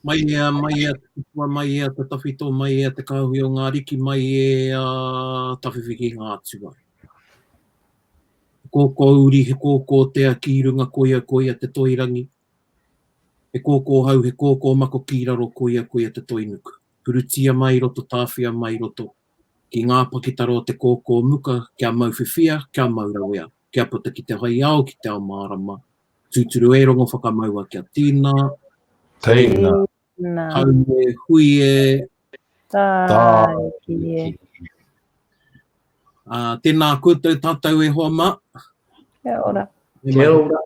mai e te tawhito, mai e te kahui o ngā riki, mai e tawhiwhiki ngā atua. Kōkō uri, he kōkō tea ki runga koia te toirangi. He kōkō hau, he kōkō mako ki raro koia te toinuku. Purutia mai roto, tāwhia mai roto. Ki ngā pakitaro te Kōkōmuka, kia mauwhiwhia, kia maurawea. Kia puta ki te hai ao, ki te ao mārama. Tūturu e rongo whakamaua kia tīna. Teina. Haume, hui e. Tāiki e. Tēnā koutou tātou e hoa mā. Kia ora. Kia ora.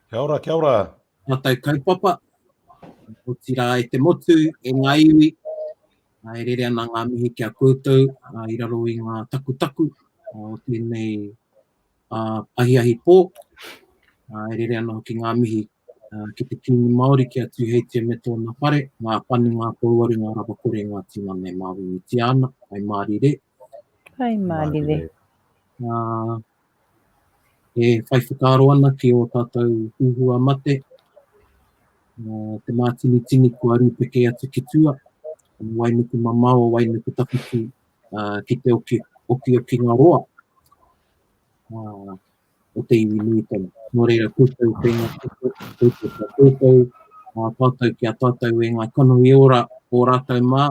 Kia ora, kia ora. Tātou kaupapa. O tira e te motu, e ngā iwi. E rere ana ngā mihi kia koutou, I raro i ngā taku, o tēnei ahi pō. E rere ana hoki ngā mihi ki te kini Māori kia tūheitia me tōna whare, ngā pani, ngā pouari, ngā rawakore, ngā tīmane māwi ti ana, ai Māori re. Ai Māori re. E whai whakaro ana ki o tātou huhua mate. Te mātini kua rūpeke atu ki tua. Wainuku mamao, wainuku tapitu ki te oki ngā roa. O te iwi nui tonu. Nō reira koutou whenga, koutou tātou ki a tātou e ngā kano i ora o rātou mā.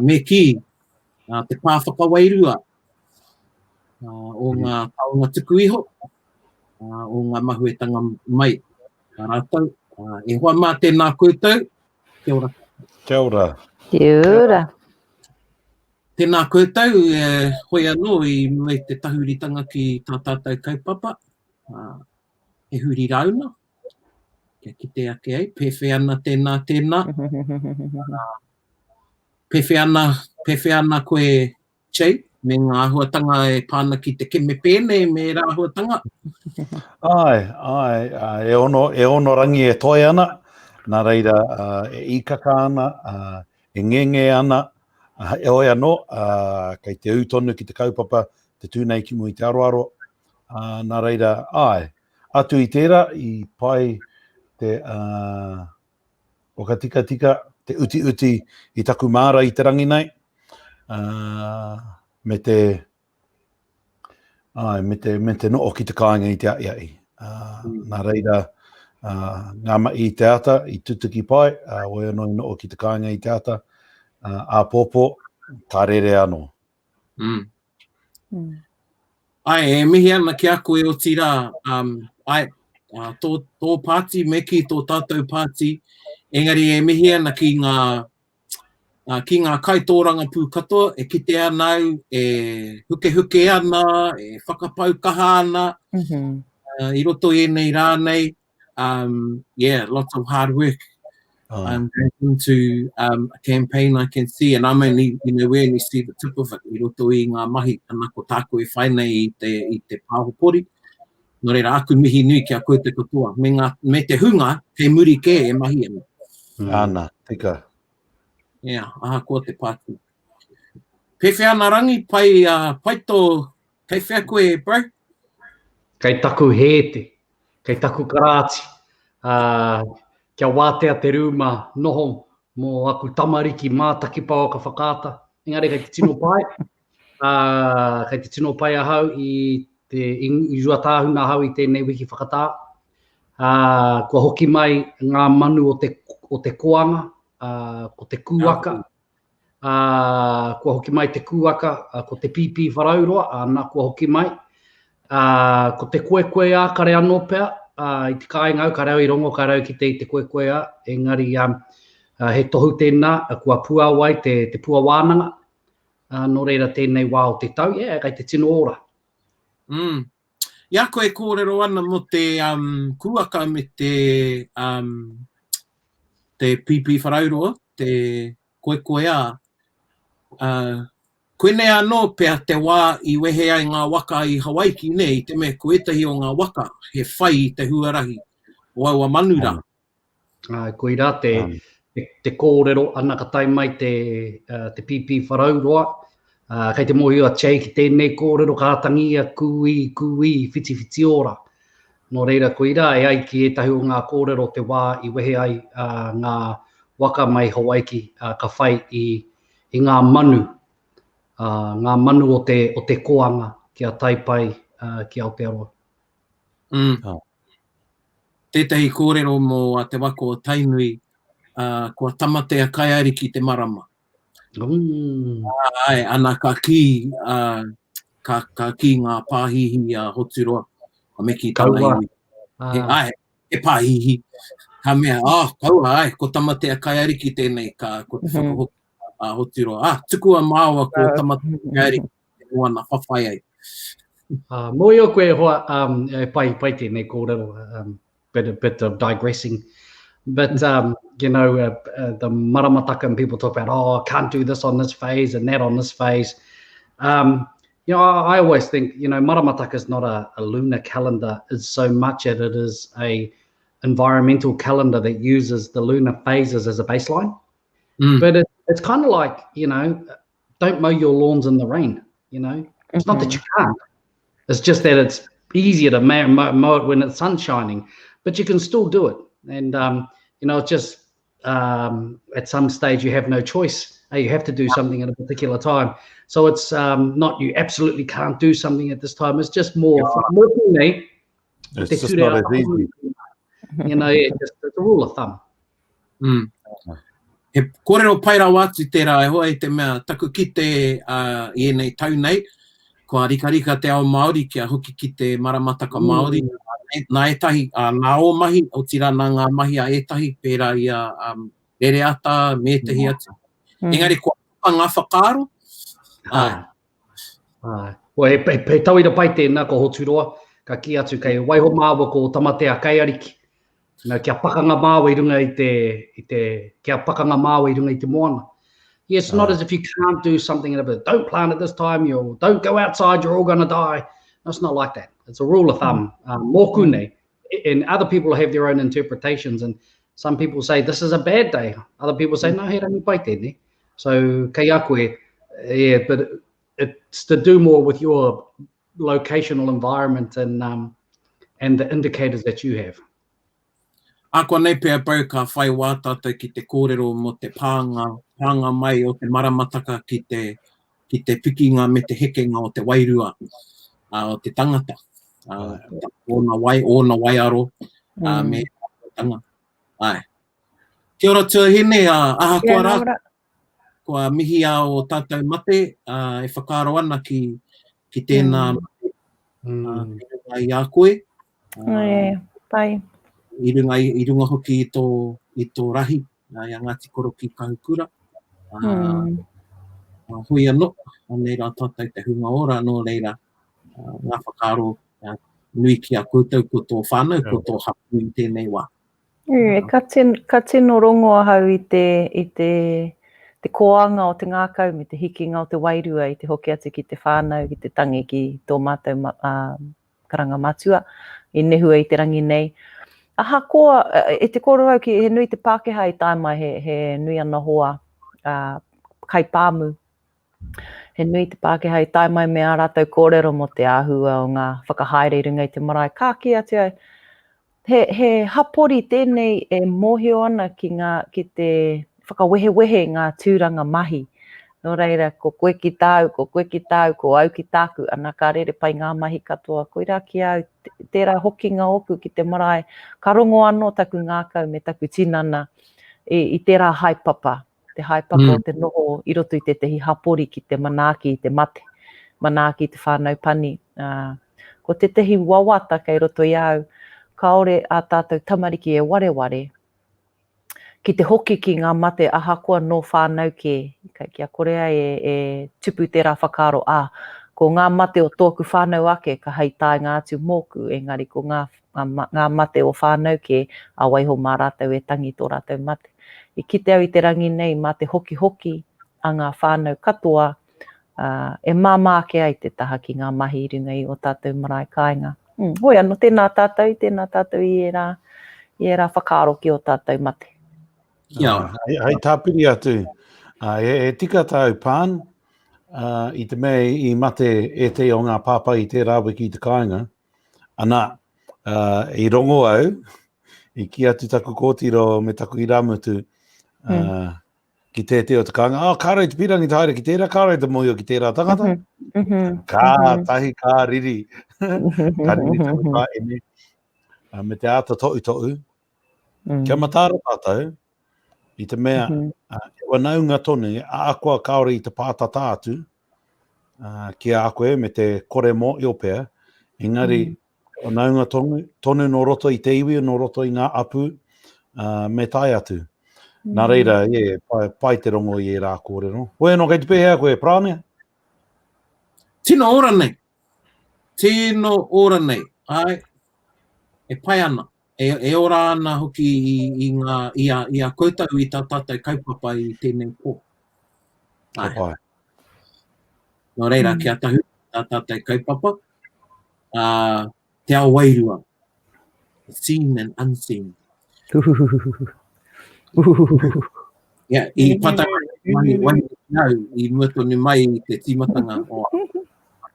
Me ki, te pāwhaka wairua o ngā taonga tuku iho, o ngā mahuetanga mai. Rātou, e hoa mā tēnā koutou, kia ora. Kia ora. Kia ora. Tēnā koutou, hoi anō I mei te tahuritanga ki tā tātou kaupapa. He huri rauna. Kia kite ake ai, pewhi ana tēnā. Pewhi ana koe chei, me ngā ahuatanga e pāna ki te keme pēne me rā ahuatanga. Ai, e ono rangi e toi ana. Nā reira, e ikaka ana, e ngenge ana, e oi anō, kei te utonu ki te kaupapa, te tūnei ki mui te aroaro. Nā reira, atu I tērā, I pai te tika, te uti I taku māra I te rangi nei. Me te noo ki te kāinga I te aiai. Nā reira, ngā mai I te ata, I tutuki pai, oi anō I noo ki te kāinga I te ata, a pōpō, ka rere anō. Ai, e mihi ana ki a koe o tira, tō pāti, me ki tō tātou pāti, engari e mihi ana ki ngā kaitōranga pūkatoa, e kite anau, e huke ana, e whakapaukaha ana, I roto e nei rānei, lots of hard work. I'm going into a campaign I can see, and I'm only, we only see the tip of it. I roto I ngā mahi, anako tāko e whainei I te pāhopori. Nō reira, aku mihi nui ki a koe te katoa. Me te hunga, te muri ke e mahi ana. Ana, tika. Aha koa te pāti. Pewhi ana rangi, pai tō, kei whea koe, bro? Kei taku hēte, kei taku karāti. Kia wātea te rūma noho mō aku tamariki mātaki pao ka whakaata. Engari, kei te tino pai. Kei te tino pai ahau I ruatāhuna hau I tēnei wiki whakatā. Kua hoki mai ngā manu o te koanga, ko te kūaka. Kua hoki mai te kūaka, ko te pipi wharauroa, nā kua hoki mai. Ko te koe a kare anō pea, I te kāinga au, ka rau I rongo, ka rau ki te koe a. Engari, he tohu tēnā, kua pua wai te pua wānanga. Nō reira tēnei wā o te tau, kei te tino ora. Ia koe kōrero ana mo te kūaka me te pipi wharauroa, te koe a. Koene anō pea te wā I wehe ai ngā waka I Hawaii nei, te me koetahi o ngā waka, he whai I te huarahi o aua manura. Koe rā, te kōrero ana ka tai mai te pipi wharauroa. Kei te mohi a chei ki tēnei kōrero ka atangia kui, whiti ora. Nō reira koe rā, e ai ki etahi o ngā kōrero te wā I wehe ai ngā waka mai Hawaii ka whai i ngā manu o te koanga kia taipai ki Aotearoa. Tētahi kōrero mō te wako o Tainui, kua tamatea kaiariki te marama. Ai, ana ka ki, ka ki ngā pāhihi hoturoa, ka meki tana iwi. He pāhihi. Ka mea, kaua ai, ko tamatea kaiariki tēnei ko te whakahoki hoturoa. Tukua māua ko tamatea kaiariki te moana whawhai ai. Moi o koe hoa pai tēnei kōrero, bit of digressing. But, you know, the maramataka and people talk about, can't do this on this phase and that on this phase. You know, I always think, you know, maramataka is not a lunar calendar as so much as it is a environmental calendar that uses the lunar phases as a baseline. But it's kind of like, you know, don't mow your lawns in the rain, you know. It's not that you can't. It's just that it's easier to mow it when the sun's shining, but you can still do it. And, you know, it's just at some stage you have no choice. You have to do something at a particular time. So it's not you absolutely can't do something at this time. It's just more for me. It's just not as easy. You know, it's a rule of thumb. He kōrero paira wātu tērā e hoa i te mea taku ki te i enei tau nei, kua rika te ao Māori kia hoki ki te maramataka Māori. Nā etahi, nā o mahi, o tirana ngā mahi a etahi, pērā ia rere ata, me tehi atu. Engari, kua ngā whakaaro. Well, he tauira pai tēnā ko hoturoa, ka ki atu kei waiho māua ko tamatea kaiariki. No, kia pakanga māua I runga kia pakanga māua I runga I te moana. Yes, not as if you can't do something, but don't plant at this time, you don't go outside, you're all going to die. No, it's not like that. It's a rule of thumb. Mokune, and other people have their own interpretations, and some people say this is a bad day. Other people say, no, he rangi pai tēnei. So, kei a koe, yeah, but it's to do more with your locational environment and the indicators that you have. Ako nei pēr pau ka whai wā tātou ki te kōrero mo te pānga mai o te maramataka ki te pikinga me te hekenga o te wairua, o te tangata. Ona waiaro, me tanga. Ai. Kia ora tuahine, aha kua rā, kua mihi o tātou mate, e whakaaro ana ki tēnā mate, i a koe. Pai. I runga hoki I tō rahi, I a Ngāti Koro ki Kahukura. Hui anō, nei rā tātou te hunga ora, nō reira ngā whakaaro nui ki a koutou ko tō whānau, ko tō hapu I tēnei wā. Ka tino rongoa hau I te koanga o te ngākau me te hikinga o te wairua I te hoki atu ki te whānau, ki te tangi ki tō mātou karanga matua, I nehua I te rangi nei. Aha koa, e te koro au ki he nui te Pākehā I tae mai he nui ana hoa kai pāmu. He nui te Pākehā I tae mai me a rātou kōrero mo te āhua o ngā whakahaere I runga I te marae. Kā ki atu au, he hapori tēnei e mōhio ana ki te whakawehewehe ngā tūranga mahi. Nō reira, ko koe ki tāu, ko au ki tāku, ana ka rere pai ngā mahi katoa. Koe rā ki au, tērā hoki ngā oku ki te marae, ka rongo anō taku ngākau me taku tinana I tērā haipapa. Te haipapa o te noho I roto I te tehi hapori ki te manaaki I te mate, manaaki I te whānau pani. Ko te tehi wawata kei roto I au, kaore a tātou tamariki e wareware, ki te hoki ki ngā mate aha koa no whānau ke, kia korea e tupu tērā whakaaro ko ngā mate o tōku whānau ake ka hei tāi ngā atu mōku, engari ko ngā mate o whānau ke a waiho mā rātou e tangi tō rātou mate. I kite au I te rangi nei mā te hoki a ngā whānau katoa, e māmā ke ai te taha ki ngā mahi I runga I o tātou marae kāinga. Hoi anō, tēnā tātou I e rā whakaaro ki o tātou mate. Hei tāpiri atu, e tika tāu pān, I te mea I mate e te o ngā pāpai I te rāwe ki te kāinga, ana I rongo au, I ki atu taku kōtiro me taku I rāmutu, Ki te o tikanga, kārai te pirangi te haere ki tērā, kārai te moio ki tērā tangata. Kā tahi, kā riri. Ka riri tamu tā ene. Me te āta toʻu. Kia matāra tātou. I te mea, wa naunga tonu, a akoa kaore i te pātata atu, ki a koe me te kore mo i o pēr. Engari, o naunga tonu no roto i te iwi, no roto i ngā apu, me tai atu. Nā reira, pai te rongo i e rā kōrero. Oe no kei te pēhea koe, Paraone? Tino ora nei. Tino ora nei. Ai, e pai ana. E ora ana hoki i a koutau i tā tātou kaupapa i tēnei pō. Ka pai. No reira, ki a tahu tā tātou kaupapa. Te ao wairua. Seen and unseen. Yeah, I pata mai nau, I muatonu mai I te timatanga o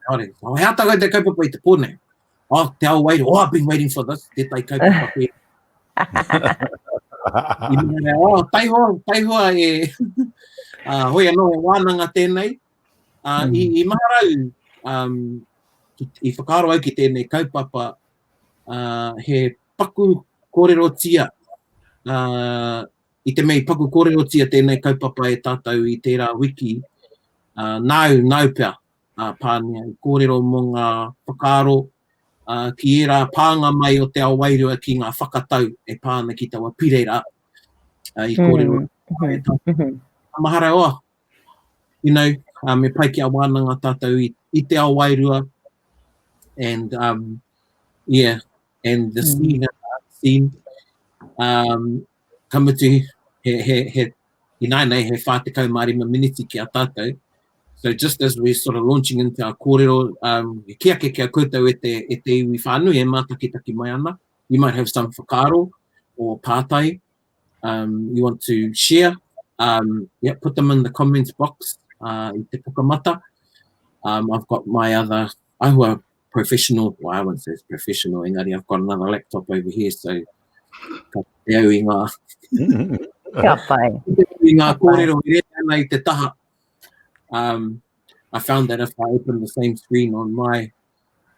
haore. O hea taka te kaupapa I te pōne. Oh, te ao wairua. Oh, I've been waiting for this. Te tai kaupapa pē. I mea, oh, taihoa e hoi anō e wānanga tēnei. I maharau, I whakaaro au ki tēnei kaupapa, he paku kōrero tia. I te mei paku kōrero tia tēnei kaupapa e tātou I tērā wiki. Nau pia, Pānia, I kōrero mō ngā whakaaro, ki e rā pānga mai o te ao wairua ki ngā whakatau e pāna ki taua pireira. I kōrero e tātou. Mahara oa, you know, me pai ki a wānanga tātou I te ao wairua. And, yeah, and the scene, kamutu, I nānei, he whātekau marima miniti ki a tātou. So just as we're sort of launching into our kōrero, kia kia koutou e te iwi whānui, e mātakitaki mai ana. You might have some whakaaro or pātai you want to share. Yeah, put them in the comments box I te pukamata. I've got my other ahua professional, well, I won't say it's professional, engari, I've got another laptop over here, so ka te au I ngā Kia pai. I ngā kōrero I rena I te taha. I found that if I open the same screen on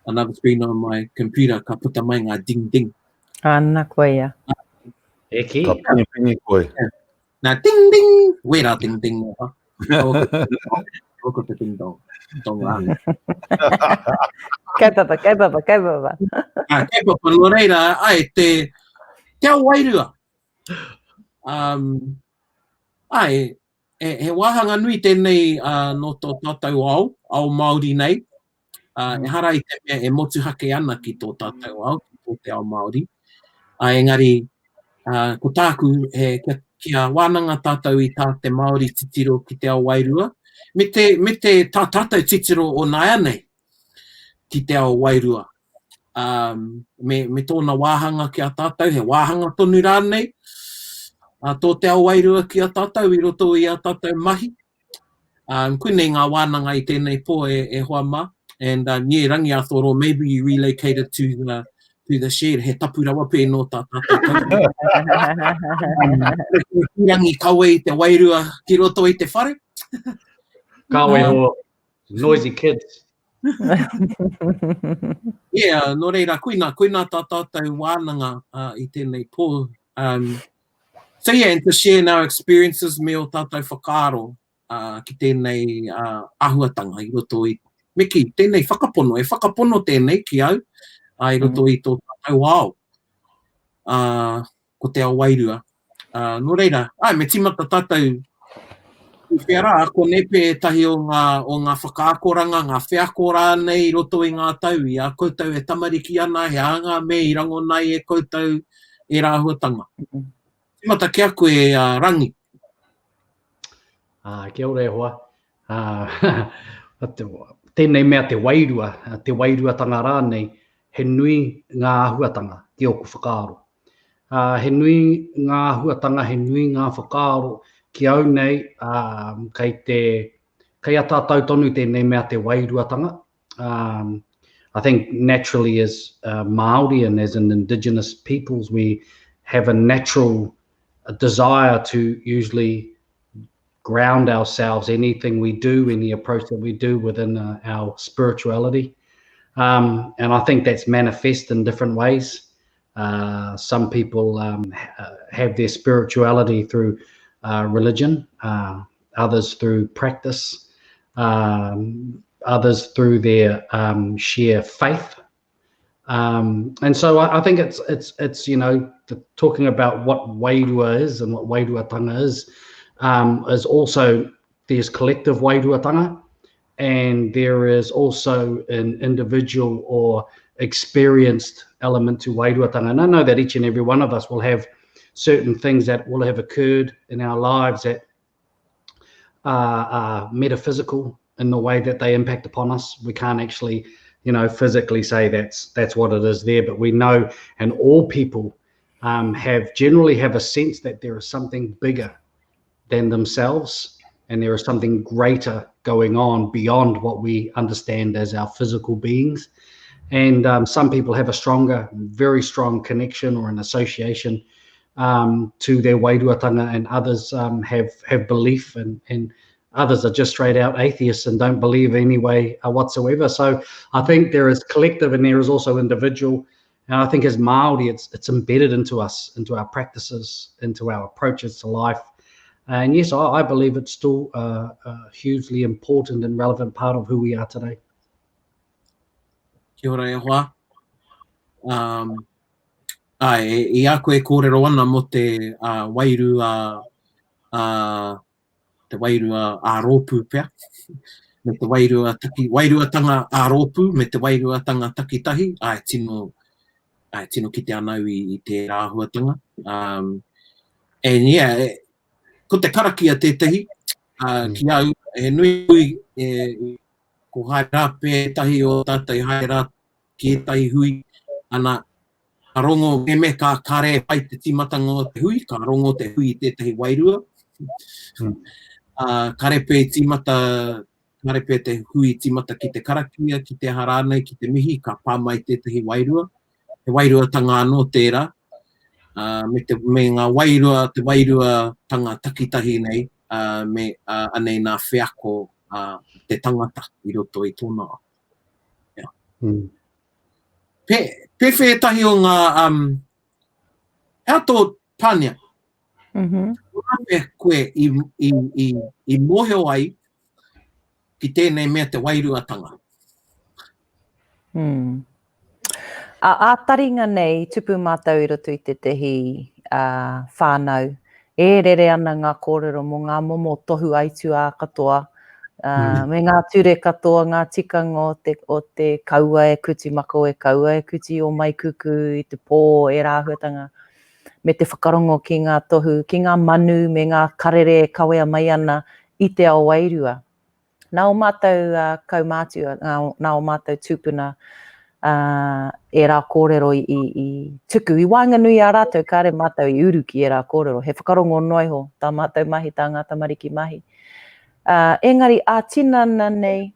another screen on my computer, ka puta mai ngā ding ding. Ana koe ia. Eki. Ka pingi koe. Nā ding ding, wera ding ding. Oko te ding dong. Kai papa. Kai papa, no reira, ai, te ao wairua. Ai, he wāhanga nui tēnei no tō tātou ao Māori nei. E hara I te mea e motuhake ana ki tō tātou ao, ki tō te ao Māori. Engari, ko tāku kia wānanga tātou I tā te Māori titiro ki te ao wairua. Me te tātou titiro o nāia nei ki te ao wairua. Me tōna wāhanga ki a tātou, he wāhanga tonu rānei. Tō te ao wairua ki a tātou, I roto I a tātou mahi. Koinei ngā wānanga I tēnei pō e hoa mā. And yeah, rangi a thoro, maybe you relocated to the shed, he tapu rawa pē no tā tātou. Rangi kawe I te wairua ki roto I te whare. Kawe ho, noisy kids. Yeah, no reira, koina tā tātou wānanga I tēnei pō. So yeah, and to share our experiences me o tātou whakaaro ki tēnei ahuatanga I roto I Miki, tēnei whakapono, e whakapono tēnei ki au, I roto I tō tātou ao, ko te ao wairua. No reira, me timata tātou I whiara, ko nepe tahi o ngā whakaakoranga, ngā whiakora nei I roto I ngā tau, I a koutou e tamariki ana, he anga me I rango nei e koutou e rāhuatanga. Timata kia koe Rangi. Kia ora e hoa. Tēnei mea te wairua tanga rānei, he nui ngā ahuatanga ki oku whakaaro. He nui ngā ahuatanga, he nui ngā whakaaro ki au nei, kei a tātou tonu tēnei mea te wairuatanga. I think naturally as Māori and as an indigenous peoples, we have a natural a desire to usually ground ourselves, anything we do, any approach that we do within our spirituality. And I think that's manifest in different ways. Some people have their spirituality through religion, others through practice, others through their sheer faith. And so I think it's talking about what wairua is and what wairuatanga is also, there's collective wairuatanga, and there is also an individual or experienced element to wairuatanga. And I know that each and every one of us will have certain things that will have occurred in our lives that are metaphysical in the way that they impact upon us. We can't actually, physically say that's what it is there, but we know, and all people generally have a sense that there is something bigger than themselves, and there is something greater going on beyond what we understand as our physical beings. And some people have a very strong connection or an association to their wairuatanga, and others have belief, and others are just straight out atheists and don't believe any way whatsoever. So I think there is collective and there is also individual. And I think as Māori, it's embedded into us, into our practices, into our approaches to life. And yes, I believe it's still a hugely important and relevant part of who we are today. Kia ora e hoa. I a koe kōrero ana mo te wairua ā-rōpū pia. Me te wairuatanga ā-rōpū, me te wairuatanga takitahi, tino ki te anau i te rāhuatanga. And yeah, ko te karakia tētahi, ki au, nui ko haere pētahi o tātai haere ki ētahi hui, ana ka rongo me ka kare pai te timatanga o te hui, ka rongo te hui i tētahi wairua. Kare pē te hui timata ki te karakia, ki te harānei, ki te mihi, ka pāmai tētahi wairua. Te wairuatanga anō tērā. Me ngā wairua, te wairuatanga takitahi nei, anei nā whiako te tangata i roto i tōna. Yeah. Pe whētahi o ngā ato Pānia. Ngā koe i moheo ai ki tēnei mea te wairuatanga. A taringa nei, tupu mātou i roto i te tehi whānau. E rere ana ngā kōrero mo ngā momo tohu aitu a katoa. Me ngā ture katoa, ngā tikanga o te kaua e kuti mako e kaua e kuti o mai kuku i te pō e rāhuatanga. Me te whakarongo ki ngā tohu, ki ngā manu, me ngā karere e kawea mai ana i te ao wairua. Nā o mātou kaumātua, nā o mātou tūpuna, e rā kōrero i tuku. I wānganui a rātou, kāre mātou i uru ki e rā kōrero. He whakarongo noiho, tā mātou mahi, tā ngā tamariki mahi. Engari, tinana nei,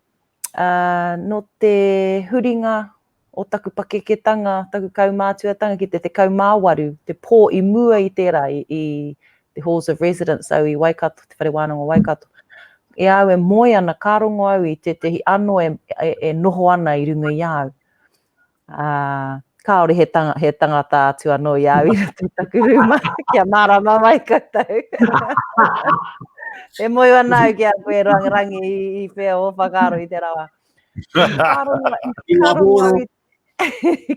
no te huringa o taku pakeketanga, taku kaumātuatanga ki te kaumāwaru, te pō i mua i tērā i the halls of residence au i Waikato, te whare wānanga Waikato. E au e moe ana kārongo au i te ano e noho ana i runga i au. Kāore he tangata atu anō i au i te taku rūma, kia mārama mai koutou. E moe ana au ki a koe rangi i pēa o whakaro i te rawa.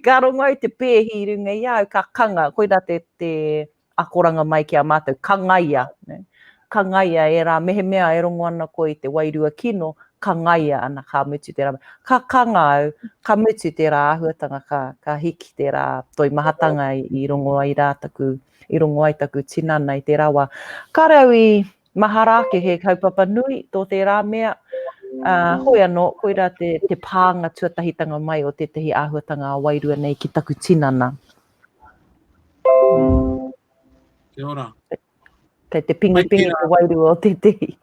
Kārongo au te pēhi i runga i au, ka kanga, koira te akoranga mai ki a mātou, kangaia. Kangaia e rā mehe mea e rongo ana koe i te wairua kino, kangaia ana ka mutu te rā. Ka kanga au, ka mutu te rā ahuatanga, ka hiki te rā toi mahatanga i rongo ai rātaku, i rongo ai taku tinana i te rawa. Ka rau i maharake he kaupapa nui tō te rā mea, hoi anō, koira te pānga tuatahitanga mai o te tehi āhuatanga wairua nei ki taku tinana. Kia ora. Kei te pingi te wairua o te tehi.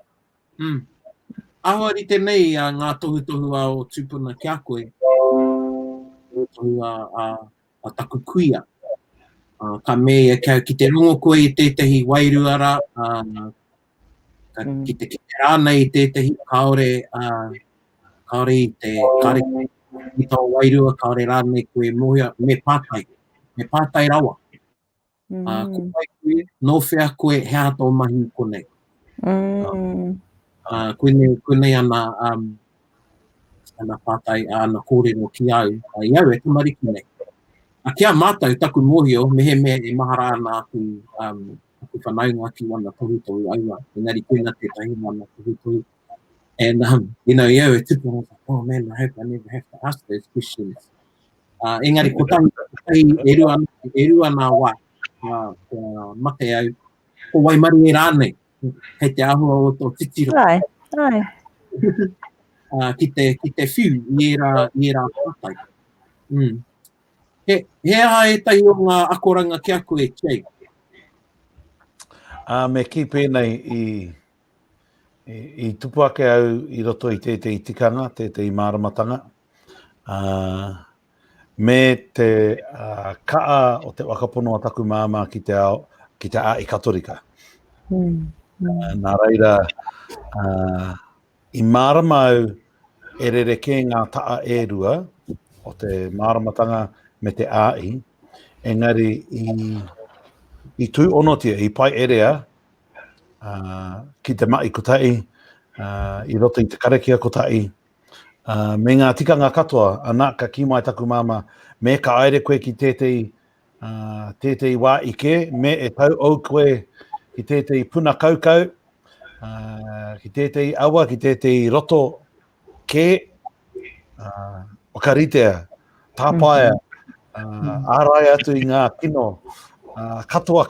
Ahori tenei ngā tohu a o tūpuna ki a koe. Tohu a taku kuia. Ka mea ki te rongo koe I tētahi wairuara, ki te rāna I tētahi kaore I te kareke I tau wairua, kaore rānei koe me pātai rawa. Ko mai koe, no whea koe, he ato mahi konei. Koe ana pātai, ana kōrero ki au, I au e tamariki nei. Kia mātou taku mōhio, mehe mea e mahara ana aku whanaunga ki wana tohu aua. Engari koina tētahi wana tohu. And, you know, yeah, it's typical. I was like, oh man, I hope I never have to ask those questions. Engari, ko tangi e rua nā wā, mate au, ko waimaru e rānei, hei te ahua o tō titiro. Ki te whiu, I rā pātai. He aha e tai o ngā akoranga kia koe, Jay? Me ki pēnei I tupu ake au I roto I tētei tikanga, tētei māramatanga. Me te kaa o te wakapono a taku māma ki te a I katorika. Nā reira, I māramau e rereke ngā taa e rua o te māramatanga me te āi. Engari I tū onotia, I pai erea, ki te mai kotai, I roto I te karekia kotai, me ngā tikanga katoa, ana ka ki mai taku māma, me ka aere koe ki tētei wā ike, me e tau au koe ki tētei puna kaukau, ki tētei awa, ki tētei roto ke, o ka ritea, tāpaia, ārai atu I ngā kino, katoa,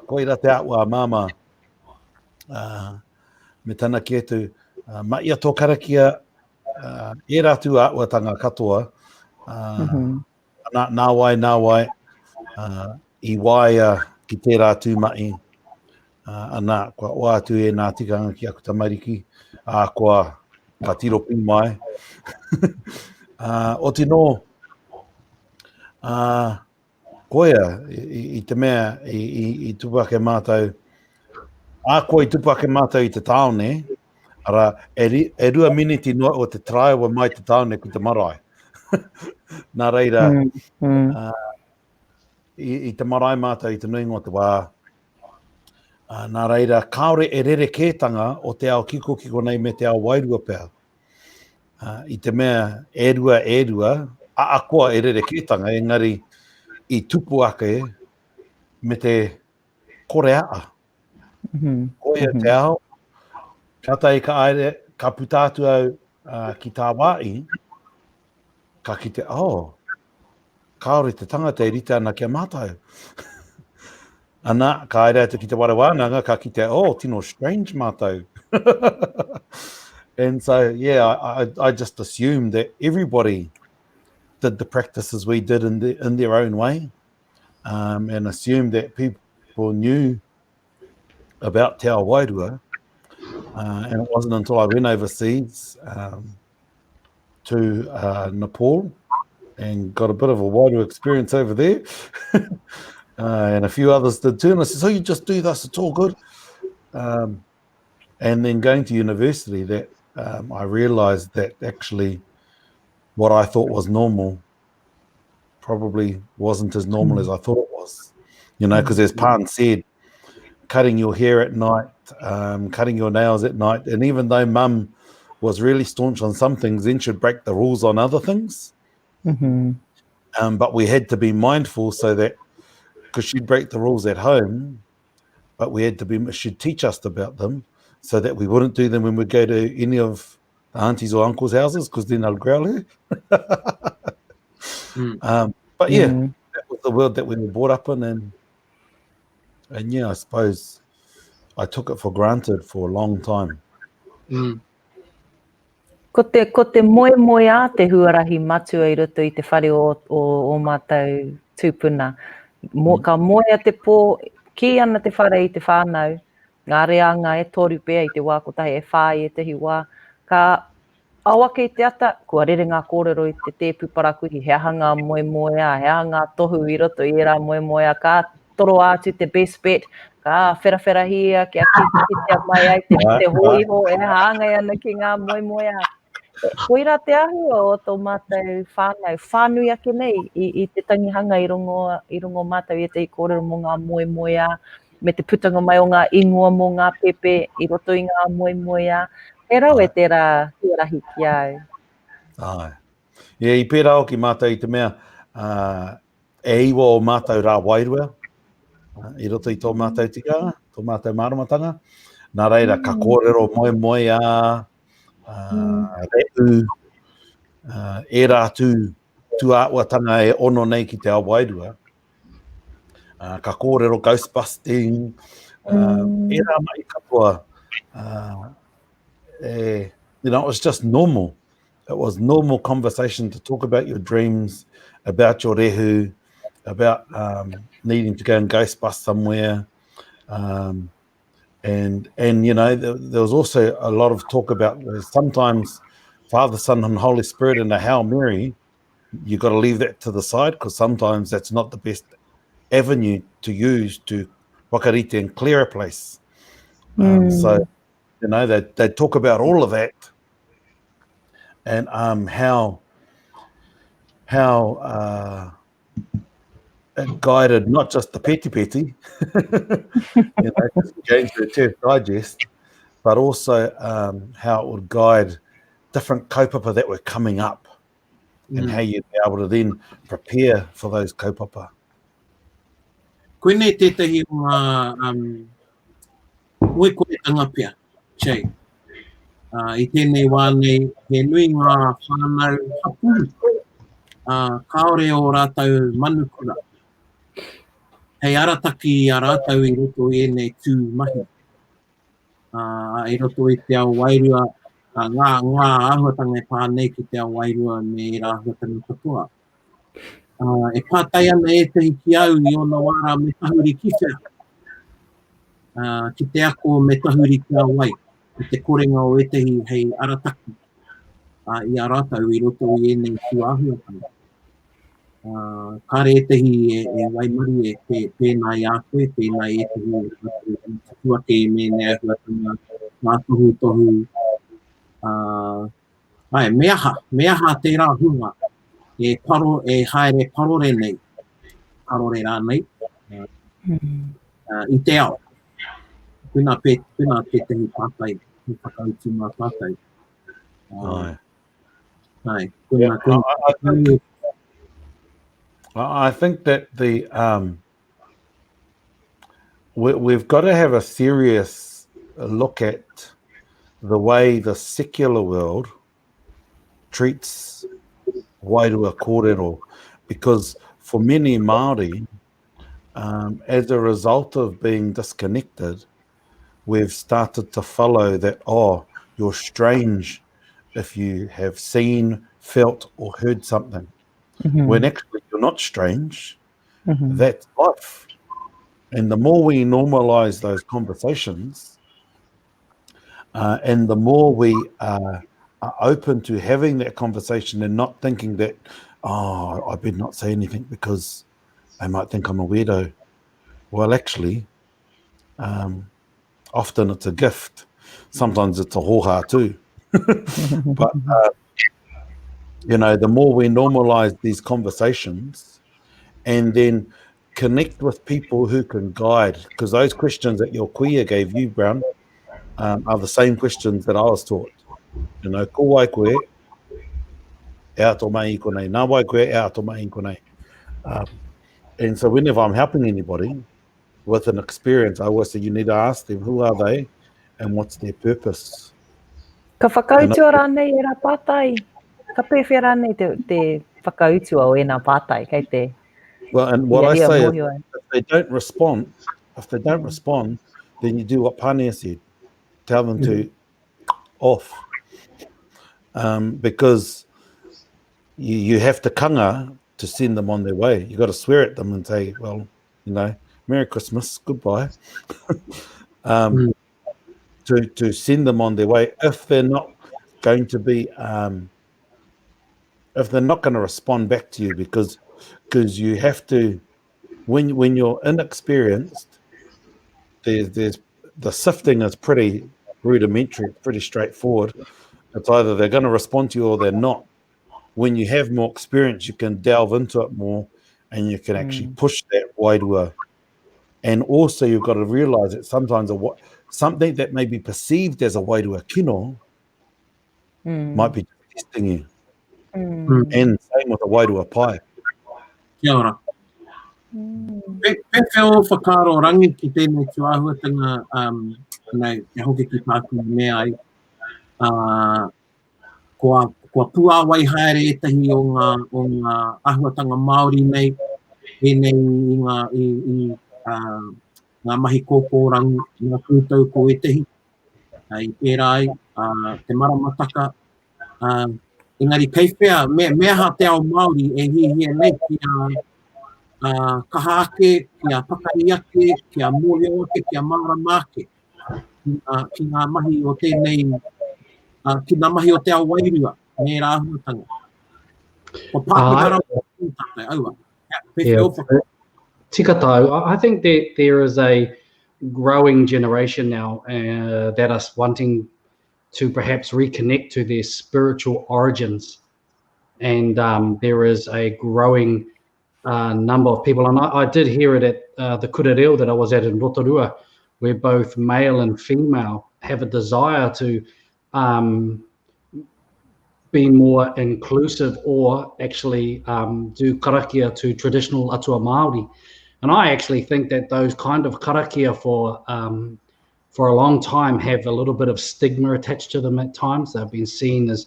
koira te aua māma, me tana ki etu, mai ato karakia, e rātu aua katoa, nā wai, I waia ki te rātu mai, ana kua oa atu e nā tikanga ki aku tamariki, kua ka tiro ping mai. O tino, koia, I te mea, I tupake mātou, koe I tupake mātou I te taone, ara e rua miniti noa o te traiwa mai te taone ki te marae. Nā reira, I te marae mātou I te nuinga o te wā, nā reira, kaore e rere kētanga o te ao kiko nei me te ao wairua pēr. I te mea e rua, akoa e rere kētanga, engari I tupu ake me te kore aa. Koia te ao, kata I ka aere, ka putātu au ki tā wāi, ka ki te, kaore te tangata e rita ana kia mātou. Ana, ka aere atu ki te wānanga, ka ki te, tino strange mātou. And so, yeah, I just assumed that everybody did the practices we did in their own way, and assumed that people knew about Te Ao Wairua, and it wasn't until I went overseas to Nepal and got a bit of a Wairua experience over there, and a few others did too, and I said, so you just do this, it's all good. And then going to university, that I realised that actually what I thought was normal probably wasn't as normal as I thought it was. You know, because as Pan said, cutting your hair at night, cutting your nails at night, and even though Mum was really staunch on some things, then she'd break the rules on other things. But we had to be mindful so that, because she'd break the rules at home, but we had to be, she'd teach us about them so that we wouldn't do them when we go to any of the aunties or uncles' houses, because then they'll growl her. But yeah, that was the world that we were brought up in, and yeah, I suppose I took it for granted for a long time. Ko te moe a te huarahi matua I roto I te whare o mātou tūpuna. Ka moe a te pō, ki ana te whare I te whānau, ngā reanga e toru pēr I te wā kotahi e whāi e tehi wā, ka Awa kei te ata, kua rere ngā kōrero i te puparakuhi, he aha ngā moe moea, he aha ngā tohu i roto i rā moe moea, ka toro atu te best bet, ka whera hia, kia kitea mai ai, te hoiho, e hāngai ana ki ngā moe moea. Koira te ahu o tō mātou whānau, whānui ake nei i te tangihanga i rongo mātou i te kōrero mō ngā moe moea, me te putanga mai o ngā ingoa mō ngā pepe i roto i ngā moe moea. E rau e te rā rahi ki au. Ai. Ia, i pērā o ki mātou i te mea, e iwa o mātou rā wairua, i roto i tō mātou tikanga, tō mātou māramatanga. Nā reira, ka kōrero moe moea, reu, e rātū tu āuatanga e ono nei ki te awairua. Ka kōrero ghostbusting, e rā mai katoa, you know, it was just normal. It was normal conversation to talk about your dreams, about your rehu, about needing to go and ghost bust somewhere. And you know, there was also a lot of talk about sometimes Father, Son, and Holy Spirit in a Hail Mary, you got to leave that to the side because sometimes that's not the best avenue to use to wakarite and clear a place. So, you know, they talk about all of that and how it guided not just the peti, you know, going to the Church Digest, but also how it would guide different kaupapa that were coming up and how you'd be able to then prepare for those kaupapa. Koine tētahi o ngā koe tangapia, Che. I tēnei wānei, he nui ngā whānau hapuru, kaore o rātau manukura. Hei arataki a rātau i roto i enei tū mahi. I roto i te ao wairua, ngā āhuatanga e pānei ki te ao wairua me rā āhuatanga katoa. E pātai ana e tehi ki au i ona wāra me tahuri ki whea. Ki te ako me tahuri ki a wai. I te korenga o e tehi hei arataki. I a rātau i roto i enei tū āhuatanga. Kāre e tehi e waimari e pēnā i a koe, pēnā e tehi tuake e me nea āhuatanga, ngā tohu. Me aha te rā hunga. E haere parore nei, parore rā nei, i te ao. Puna pētehi pātai, i whakautu mā pātai. I think that we've got to have a serious look at the way the secular world treats wairua kōrero, because for many Māori, as a result of being disconnected, we've started to follow that, you're strange if you have seen, felt, or heard something. When actually you're not strange, that's life. And the more we normalize those conversations, and the more we are open to having that conversation and not thinking that, I better not say anything because they might think I'm a weirdo. Well, actually, often it's a gift. Sometimes it's a hoha too. But, you know, the more we normalize these conversations and then connect with people who can guide, because those questions that your kuia gave you, Brown, are the same questions that I was taught. You know, ko wai koe, e ato mai i konei. Nā wai koe, e ato mai i konei. And so whenever I'm helping anybody with an experience, I always say you need to ask them, who are they and what's their purpose? Ka whakautua rānei e rā pātai. Ka pewhi rānei te whakautua o e nā pātai, kei te... Well, and what I say is, if they don't respond, then you do what Pānia said. Tell them to off. Because you have to kanga to send them on their way. You got to swear at them and say, well, you know, Merry Christmas, goodbye. To send them on their way if they're not going to be, if they're not going to respond back to you, because you have to, when you're inexperienced, there's the sifting is pretty rudimentary, pretty straightforward. It's either they're going to respond to you or they're not. When you have more experience, you can delve into it more, and you can actually push that wairua. And also, you've got to realise that sometimes something that may be perceived as a wairua kino might be testing you. And same with a wairua pai. Kia ora. Pe whio whakaro rangi ki tēnei tu āhuatanga nei, e hoki ki pākua mea ai. Kua puāwai haere etahi o ngā āhuatanga Māori nei, e nei ngā mahi kōkōrangi, ngā kūtau ko etahi. I pērā ai, te maramataka. Engari kei whea, mea ha te ao Māori e hihia nei ki kaha ake, ki a pakari ake, ki a mōreo ake, ki a marama ake. Ki ngā mahi o tēnei, ki ngā mahi o te ao wairua, me rā ahuatanga. Ko pāpihara o tātai, aua. Tika tau. I think that there is a growing generation now that are wanting to perhaps reconnect to their spiritual origins. And there is a growing number of people, and I did hear it at the kurereo that I was at in Rotorua, where both male and female have a desire to be more inclusive, or actually do karakia to traditional atua Māori. And I actually think that those kind of karakia for a long time have a little bit of stigma attached to them at times. They've been seen as,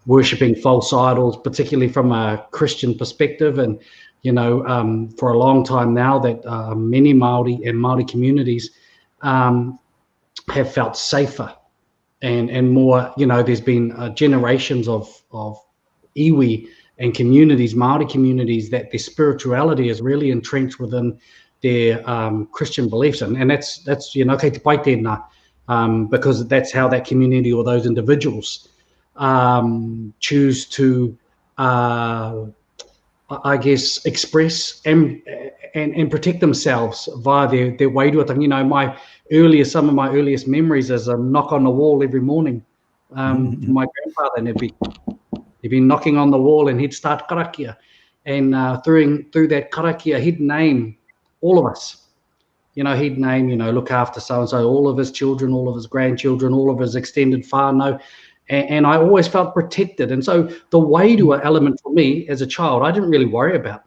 worshipping false idols, particularly from a Christian perspective. And, for a long time now that many Māori and Māori communities have felt safer and more, there's been generations of iwi and communities, Māori communities, that their spirituality is really entrenched within their Christian beliefs. And that's kei te pai tēnā, because that's how that community or those individuals choose to, I guess, express and protect themselves via their wairuatanga. Some of my earliest memories is a knock on the wall every morning. My grandfather, and he'd be knocking on the wall, and he'd start karakia. And through that karakia, he'd name all of us. He'd name, look after so-and-so, all of his children, all of his grandchildren, all of his extended whānau. And I always felt protected. And so the wairua element for me as a child, I didn't really worry about.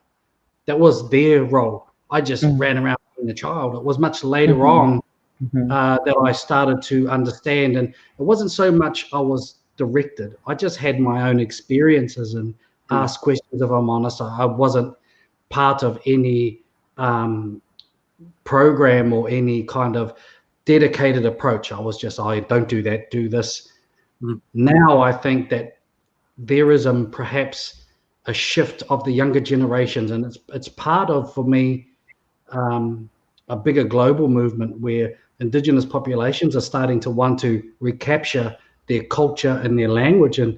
That was their role. I just ran around being a child. It was much later on that I started to understand. And it wasn't so much I was directed. I just had my own experiences and asked questions, if I'm honest. I wasn't part of any program or any kind of dedicated approach. I was just, don't do that, do this. Now I think that there is perhaps a shift of the younger generations, and it's part of, for me, a bigger global movement where Indigenous populations are starting to want to recapture their culture and their language, and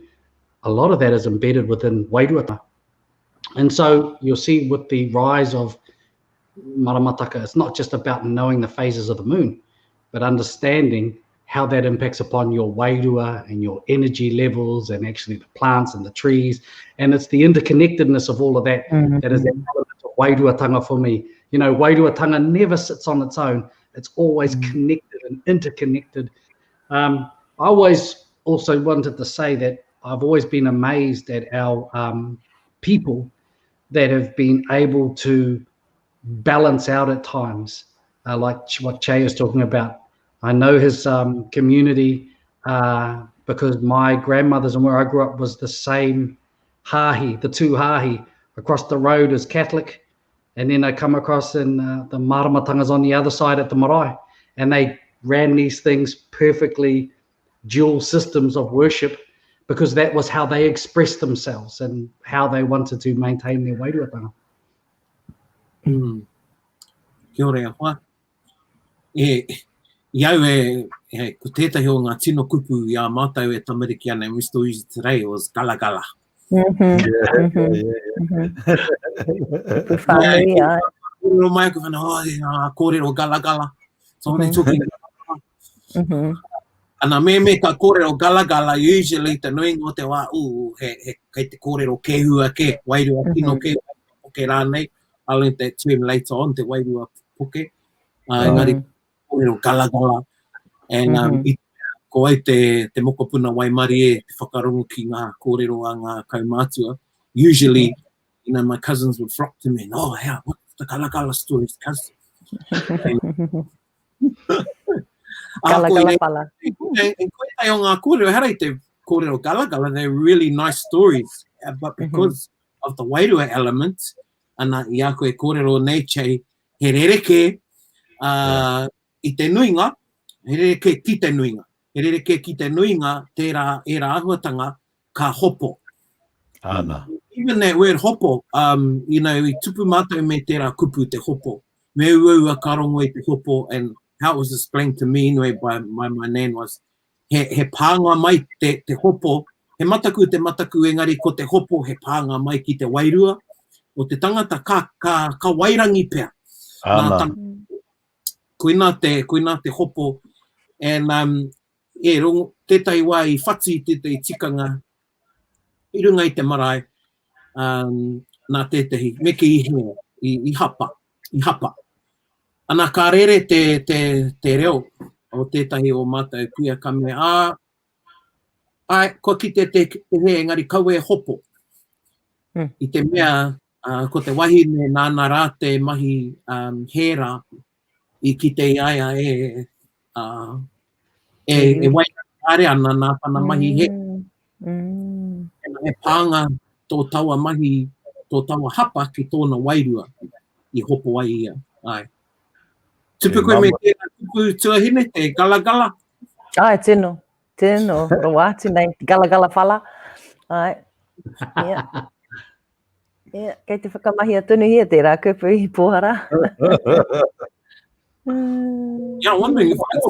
a lot of that is embedded within wairuata. And so you'll see with the rise of maramataka, it's not just about knowing the phases of the moon, but understanding how that impacts upon your wairua and your energy levels, and actually the plants and the trees. And it's the interconnectedness of all of that that is the element of wairuatanga for me. Wairuatanga never sits on its own. It's always connected and interconnected. I always also wanted to say that I've always been amazed at our people that have been able to balance out at times, like what Che is talking about. I know his community because my grandmother's and where I grew up was the same hahi, the two hahi. Across the road is Catholic, and then I come across and the maramatangas on the other side at the marae, and they ran these things perfectly dual systems of worship, because that was how they expressed themselves and how they wanted to maintain their wairuatanga. Kia ora, hoa. iau ko tētahi o ngā tino kupu i a mātou e tamariki ana, Mr. Uzi today, was gala gala. Kupu whānui, ai. Kōrero mai ko whana, kōrero gala gala. So when they're talking ana me ka kōrero gala gala, usually te nuinga o te wā, kei te kōrero kehua ke, wairua kino ke, poke rānei. I'll learn that term later on, te wairua poke. Engari, kōrero gala gala. And ko ai te mokopuna waimari e whakarongo ki ngā kōrero a ngā kaumātua. Usually, my cousins would flock to me and, what's the gala gala stories, cousin? Gala gala pala. And koe tai o ngā kōrero, harai te kōrero gala gala, they're really nice stories. But because of the wairua element, ana i a koe kōrero nei chei, he rereke i te nuinga, he rereke ki te nuinga. He rereke ki te nuinga, tērā e rā ahuatanga, ka hopo. Ana. Even that word hopo, I tupu mātou me tērā kupu te hopo. Me uaua ka rongo i te hopo, and how it was explained to me anyway by my nan was, he pānga mai te hopo, he mataku engari ko te hopo, he pānga mai ki te wairua, o te tangata ka wairangi pea. Ana. Koina te hopo, and tētai wā i whati tētai tikanga, i runga i te marae, nā tētahi, me ki ihinga, i hapa. Ana ka rere te reo o tētahi o mātou kuia ka me, ko ki te he engari kau e hopo. I te mea, ko te wahi me nāna rā te mahi hēra, i ki te iaia e wairare ana nā pana mahi he. E pānga tō taua mahi, tō taua hapa ki tōna wairua i hopo ai ia. Ai. Tupu koe me tēnā tupu tuahine, te gala gala. Ai, tino, roati nei, gala gala whala. Ai, kei te whakamahi atunu hia tērā kupu I pōhara. Yeah, I'm wondering if it's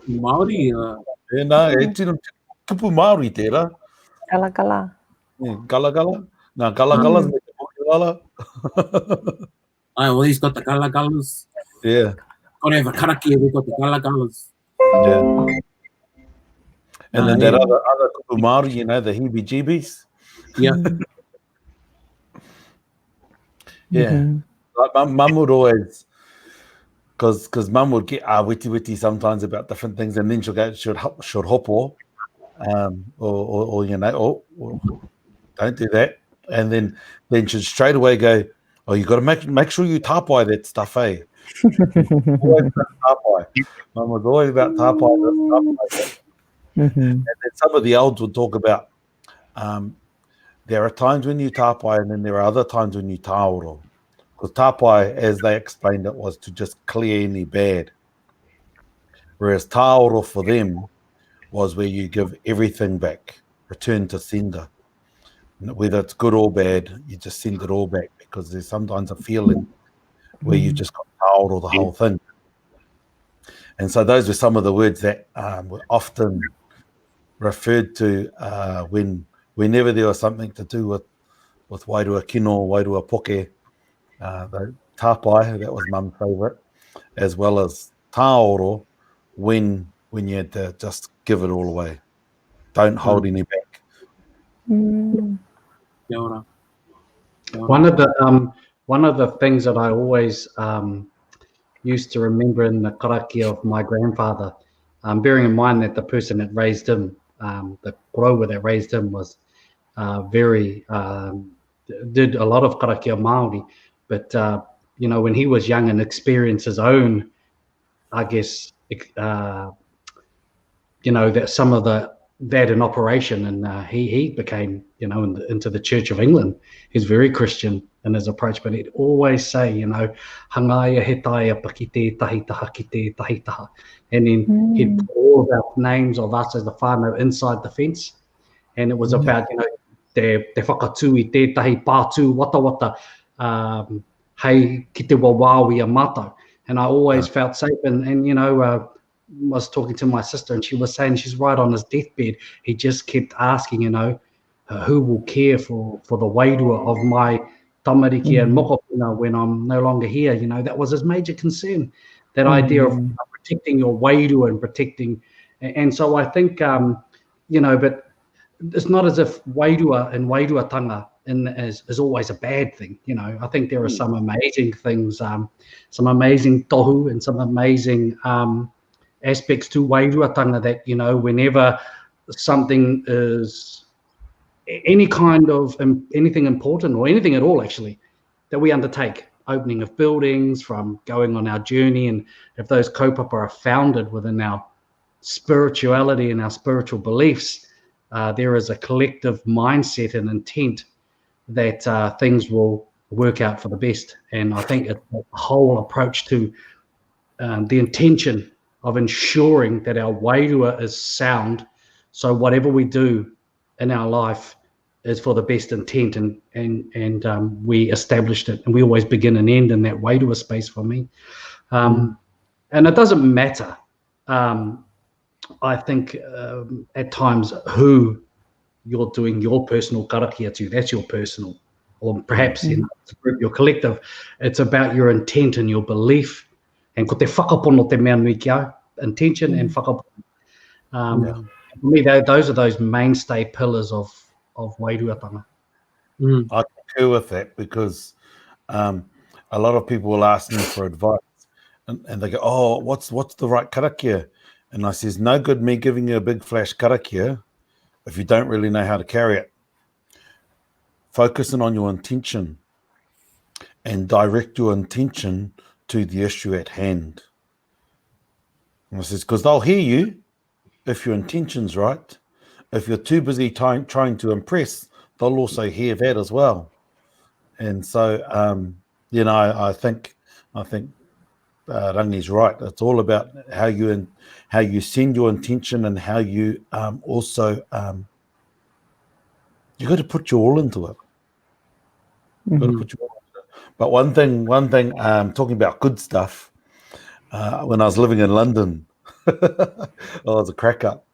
Māori. Nā, e tino tupu Māori tērā. Gala gala. Gala gala. Nā, gala galas me te mokiwala. Well, he's got the gala galas. Yeah. Got to have a karaki, we've got the gala galas. Yeah. And then that other kupu Māori, the heebie-jeebies. Yeah. Yeah. Like mum would always, because mum would get witi sometimes about different things, and then she'll hopo, or don't do that, and then she'd straight away go, you got to make sure you tapai that stuff, eh? Always about tapai. Mum was always about tapai. And then some of the olds would talk about there are times when you tapai, and then there are other times when you taoro. Because tapai, as they explained it, was to just clear any bad. Whereas taoro for them was where you give everything back, return to sender. Whether it's good or bad, you just send it all back, because there's sometimes a feeling where you just got taoro the whole thing. And so those were some of the words that were often referred to whenever there was something to do with wairua kino, wairua poke, the tapai, that was mum's favourite, as well as taoro, when you had to just give it all away. Don't hold any back. One of the things that I always used to remember in the karaki of my grandfather, bearing in mind that the person that raised him, the grower that raised him, was did a lot of karaki of Māori, but when he was young and experienced his own, I guess, that some of that in operation, and he became, into the Church of England. He's very Christian in his approach, but he'd always say, hangaia he taia pa ki tētahi taha ki tētahi taha. And then he'd put all about names of us as the whānau inside the fence. And it was about, te whakatū I tētahi pātū wata, hei ki te wawāwi a mātou. And I always felt safe. And was talking to my sister, and she was saying she's right on his deathbed. He just kept asking, who will care for the wairua of my tamariki and mokopuna when I'm no longer here? That was his major concern, that idea of protecting your wairua and protecting. And so I think, but it's not as if wairua and wairuatanga is always a bad thing. I think there are some amazing things, some amazing tohu and some amazing aspects to wairuatanga that, whenever something is any kind of anything important or anything at all, actually, that we undertake, opening of buildings, from going on our journey, and if those kaupapa are founded within our spirituality and our spiritual beliefs, there is a collective mindset and intent that things will work out for the best. And I think the whole approach to the intention of ensuring that our wairua is sound, so whatever we do in our life is for the best intent, and we established it, and we always begin and end in that wairua space for me. And it doesn't matter, I think, at times who you're doing your personal karakia to. That's your personal, or perhaps in the group, your collective. It's about your intent and your belief. And ko te whakapono te mea nui ki au, intention and whakapono. For me, those are those mainstay pillars of wairuatanga. I concur with that, because a lot of people will ask me for advice, and they go, "Oh, what's the right karakia?" And I says, "No good me giving you a big flash karakia if you don't really know how to carry it. Focusing on your intention and direct your intention to the issue at hand." And I says, because they'll hear you if your intention's right. If you're too busy trying to impress, they'll also hear that as well. And so, I think Rangi's right. It's all about how you send your intention, and how you also you got to put your all into it. Got to put your all into it. But one thing, talking about good stuff. When I was living in London, I was a crack up.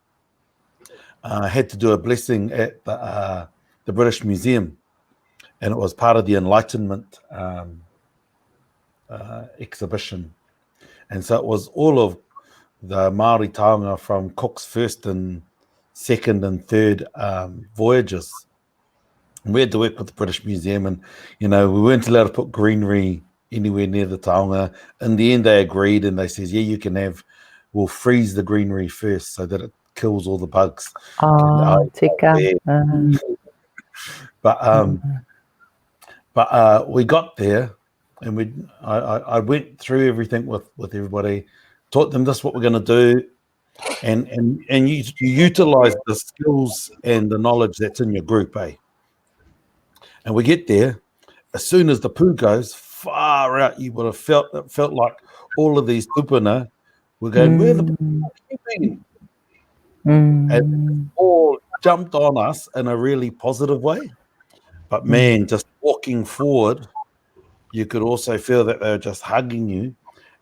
I had to do a blessing at the British Museum, and it was part of the Enlightenment exhibition. And so it was all of the Māori taonga from Cook's first and second and third voyages. And we had to work with the British Museum, and we weren't allowed to put greenery anywhere near the taonga. In the end, they agreed, and they says, "Yeah, we'll freeze the greenery first so that it kills all the bugs." But we got there, and I went through everything with everybody, taught them this is what we're going to do, and you utilize the skills and the knowledge that's in your group, eh? And we get there, as soon as the poo goes far out, you would have felt like all of these tupuna were going, "Where the poo are keeping?" And all jumped on us in a really positive way. But man, just walking forward, you could also feel that they were just hugging you.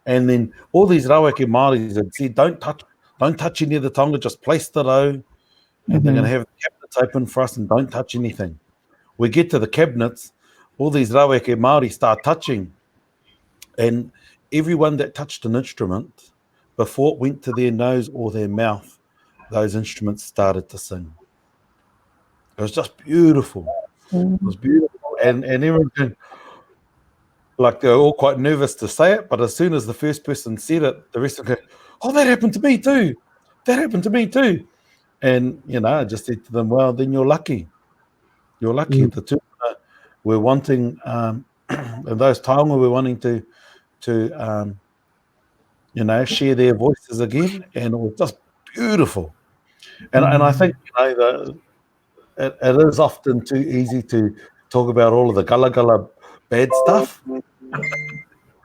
And then all these raweke Māoris had said, don't touch any of the taonga, just place the rau, and they're going to have the cabinets open for us, and don't touch anything. We get to the cabinets, all these raweke Māori start touching, and everyone that touched an instrument, before it went to their nose or their mouth, those instruments started to sing. It was just beautiful. It was beautiful. And everyone, like, they were all quite nervous to say it, but as soon as the first person said it, the rest of them go, "Oh, that happened to me too. That happened to me too." And, I just said to them, well, then you're lucky. You're lucky. The two we're wanting, and those taonga were wanting to share their voices again, and it was just beautiful. And I think, it is often too easy to talk about all of the gala bad stuff,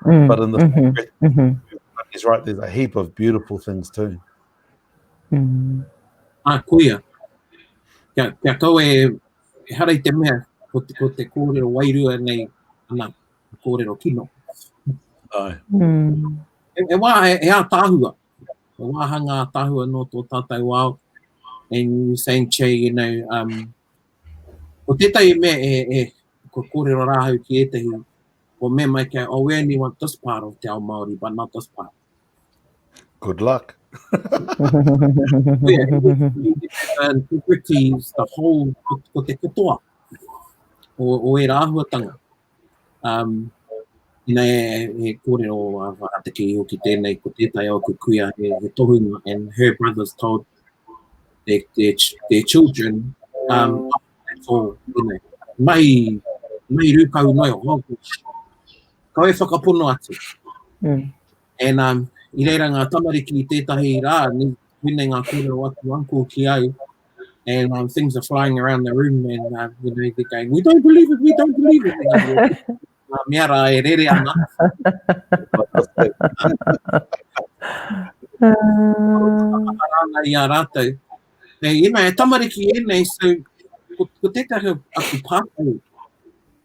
but in the he's right, there's a heap of beautiful things too. Kuia. Kia kau harai te mea ko te kōrero wairua nei ana kōrero kino. E wā a tāhua. o wāhanga tahua no tō tātou ao. And you saying, Che, you know, o tētai mea ko kōrero rāhau ki etahi, o me mai kia, oh, we only want this part of te ao Māori, but not this part. Good luck. Yeah, integrity is the whole, ko te katoa, o e rāhuatanga. Ina e kōrero whaataki o ki tēnei, ko tētai au kukuia he tohunga, and her brothers told their children, for, you know, mai rūkau noi o hau, kau e whakapono atu. And I reira ngā tamariki I tētahi rā, ni wine ngā kōrero atu uncle ki au, and things are flying around the room, and you know, they're going, we don't believe it, we don't believe it. Mea rā e rere ana. Rāna I a rātou. E mai, e tamariki e nei, so ko tētahi aku pātau,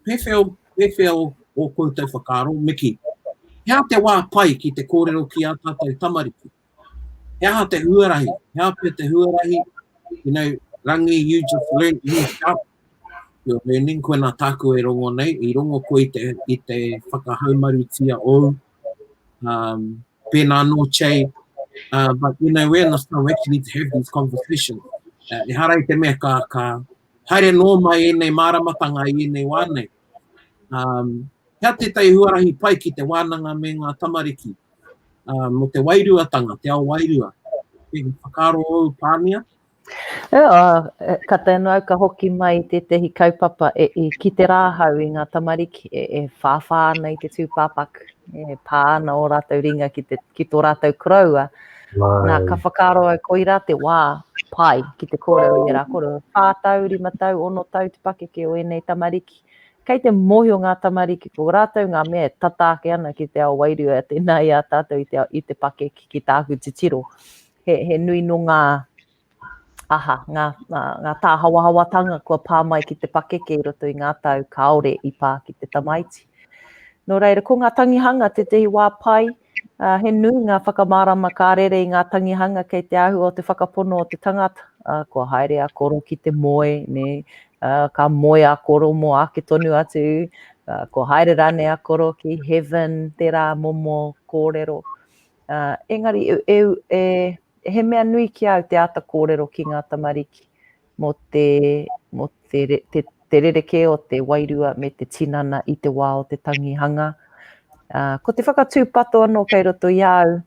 pewheo o koutou whakaro, Miki. Hea te wā pai ki te kōrero ki a tātou tamariki. Hea te huarahi, te huarahi, you know, Rangi, you just learned new stuff. You're learning, koe nā tāku e rongo nei, I rongo koe I te whakahaumarutia o, pēnā no Che, but you know, we're in the we actually need to have these conversations. E harai te mea ka haere no mai e nei māramatanga I nei wānei. Hea tētai huarahi pai ki te wānanga me ngā tamariki, mo te wairuatanga, te ao wairua. E whakaro o Pānia? Ka tēnā ka hoki mai te tehi kaupapa ki te rāhau I ngā tamariki e whāwhāna I te tūpāpaku, e pāna o rātou ringa ki tō rātou kraua. Nā ka whakaro ai ko I rā te wā pai ki te kōrero I rā kōrero. Whātau, rimatau, ono tau te pakeke o enei tamariki. Kei te mohi o ngā tamariki, ko rātou ngā mea tatāke ana ki te ao wairua, tēnā I a tātou I te pakeke ki tāku te tiro. He nui no ngā ngā tā hawahawatanga kua pāmai ki te pakeke I roto I ngā tau kaore I pā ki te tamaiti. Nō reira, ko ngā tangihanga te tehi wā pai, he nui ngā whakamārama kārere I ngā tangihanga kei te ahu o te whakapono o te tangata. Kua haere a koro ki te moe, ne, ka moe a koro mo ake tonu atu, kua haere rane a koro ki heaven, te rā momo kōrero. Engari, he mea nui ki au te ata kōrero ki ngā tamariki mo te rereke o te wairua me te tinana I te wā o te tangihanga. Ko te whakatūpato anō kei roto I au,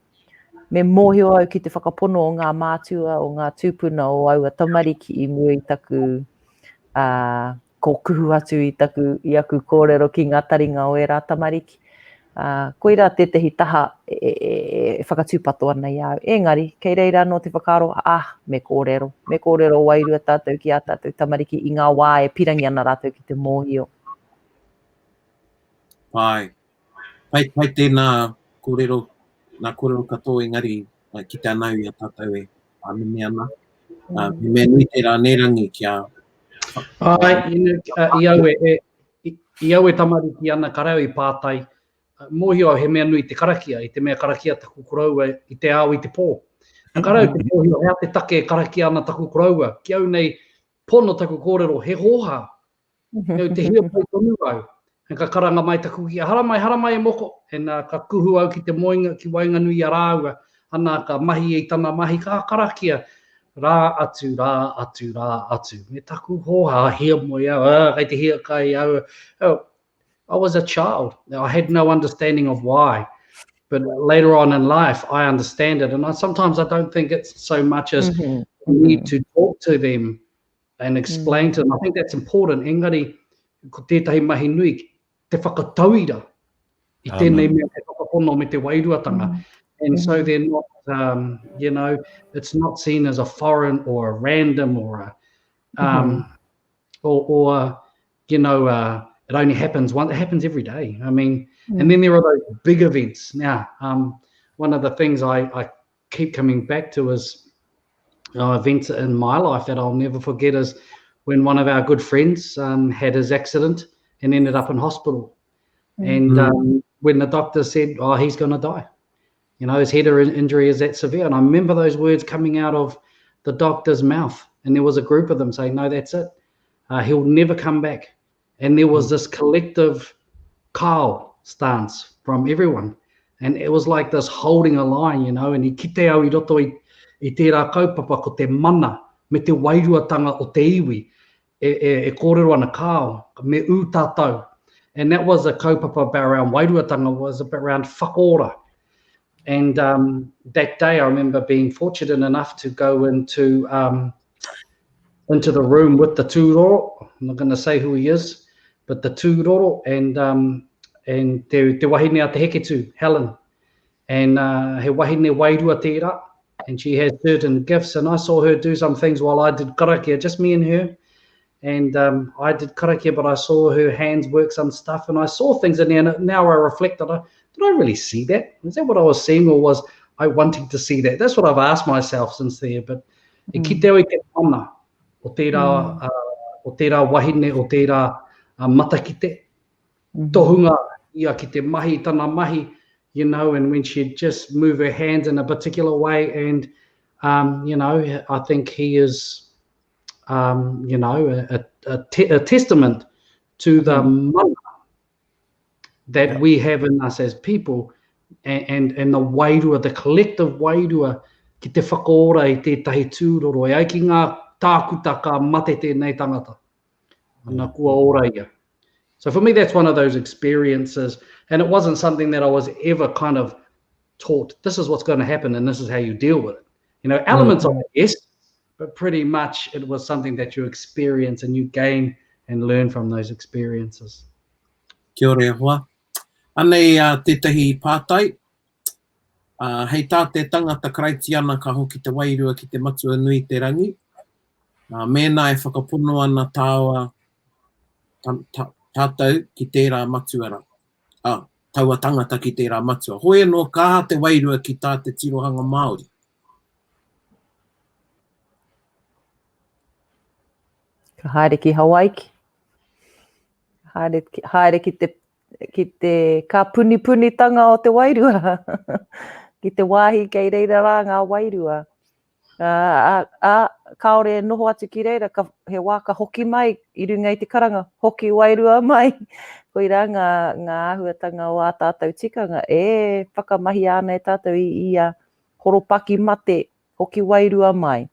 me mōhio au ki te whakapono o ngā mātua o ngā tūpuna o aua tamariki I mua I taku ko kuhu atu I aku kōrero ki ngā taringa o e rā tamariki. Ko ira te tehi taha e whakatūpato ana I au. Engari, kei reira no te whakaro, me kōrero wairua tātou ki a tātou tamariki I ngā wā e pirangi ana rātou ki te mōhio. Pai tēnā kōrero, nā kōrero katoa engari ki te anau I a tātou e āmene ana. Me mea nui tērā nerangi ki a... I au e tamariki ana karau I pātai, mōhio he mea nui te karakia, I te mea karakia taku koraua I te ao I te pō. Nā karau te mōhio, hea te take karakia ana taku koraua, ki au nei pono taku kōrero, he hoha. Te hia pai tonu au. He ka karanga mai taku ki, haramai e moko. He nā ka kuhu au ki te moinga, ki wainga nui a rāua. Ana ka mahi e tana mahi, ka karakia. Rā atu. Me taku hoha, hia moi au, kei te hia kai au. I was a child. I had no understanding of why. But later on in life, I understand it. And sometimes I don't think it's so much as you need to talk to them and explain to them. I think that's important. Engari, ko tētahi mahi nui, te whakatauira I tēnei mea te whakapono me te wairuatanga. And so they're not, you know, it's not seen as a foreign or a random or a, or you know, it only happens once. It happens every day. I mean, and then there are those big events. Now, one of the things I keep coming back to is events in my life that I'll never forget is when one of our good friends had his accident and ended up in hospital. And when the doctor said, oh, he's going to die. You know, his head injury is that severe. And I remember those words coming out of the doctor's mouth. And there was a group of them saying, no, that's it. He'll never come back. And there was this collective kao stance from everyone. And it was like this holding a line, you know, and I kite au I roto I tērā kaupapa ko te mana me te wairuatanga o te iwi e kōrero ana kao, me u tātou. And that was a kaupapa about around wairuatanga, was around whakaora. And that day I remember being fortunate enough to go into the room with the tūroro. I'm not going to say who he is, but the tūroro and te wahine a te heketu, Helen. And he wahine wairua tērā, and she has certain gifts. And I saw her do some things while I did karakia, just me and her. And I did karakia, but I saw her hands work some stuff, and I saw things in there. And now I reflected, did I really see that? Is that what I was seeing, or was I wanting to see that? That's what I've asked myself since there. But e ki te au I te mana o tērā wahine, o tērā matakite, tohunga ia ki te mahi, tana mahi, you know, and when she'd just move her hands in a particular way. And, you know, I think he is, you know, a testament to the mana that we have in us as people, and the wairua, the collective wairua, ki te whakaora I tētahi tūroro, e ai ki ngā tākuta ka mate tēnei tangata. Ana kua ora ia. So for me, that's one of those experiences, and it wasn't something that I was ever kind of taught, this is what's going to happen and this is how you deal with it. You know, elements of it, yes, but pretty much it was something that you experience and you gain and learn from those experiences. Kia ora e hoa. Anei tētahi pātai, hei tā te tangata karaitiana ka hoki te wairua ki te matua nui te rangi. Mēnā e whakapono ana tāua tātou ki tērā matuara. Taua tangata ki tērā matua. Hoi anō kaha te wairua ki tā te tirohanga Māori. Ka haere ki Hawaii. Haere ki te ka puni tanga o te wairua. Ki te wāhi kei reira rā ngā wairua. Kaore noho atu ki reira, he wā ka hoki mai, I runga I te karanga, hoki wairua mai. Koira ngā ahuatanga o a tātou tikanga, whakamahi ana e tātou I a horopaki mate, hoki wairua mai.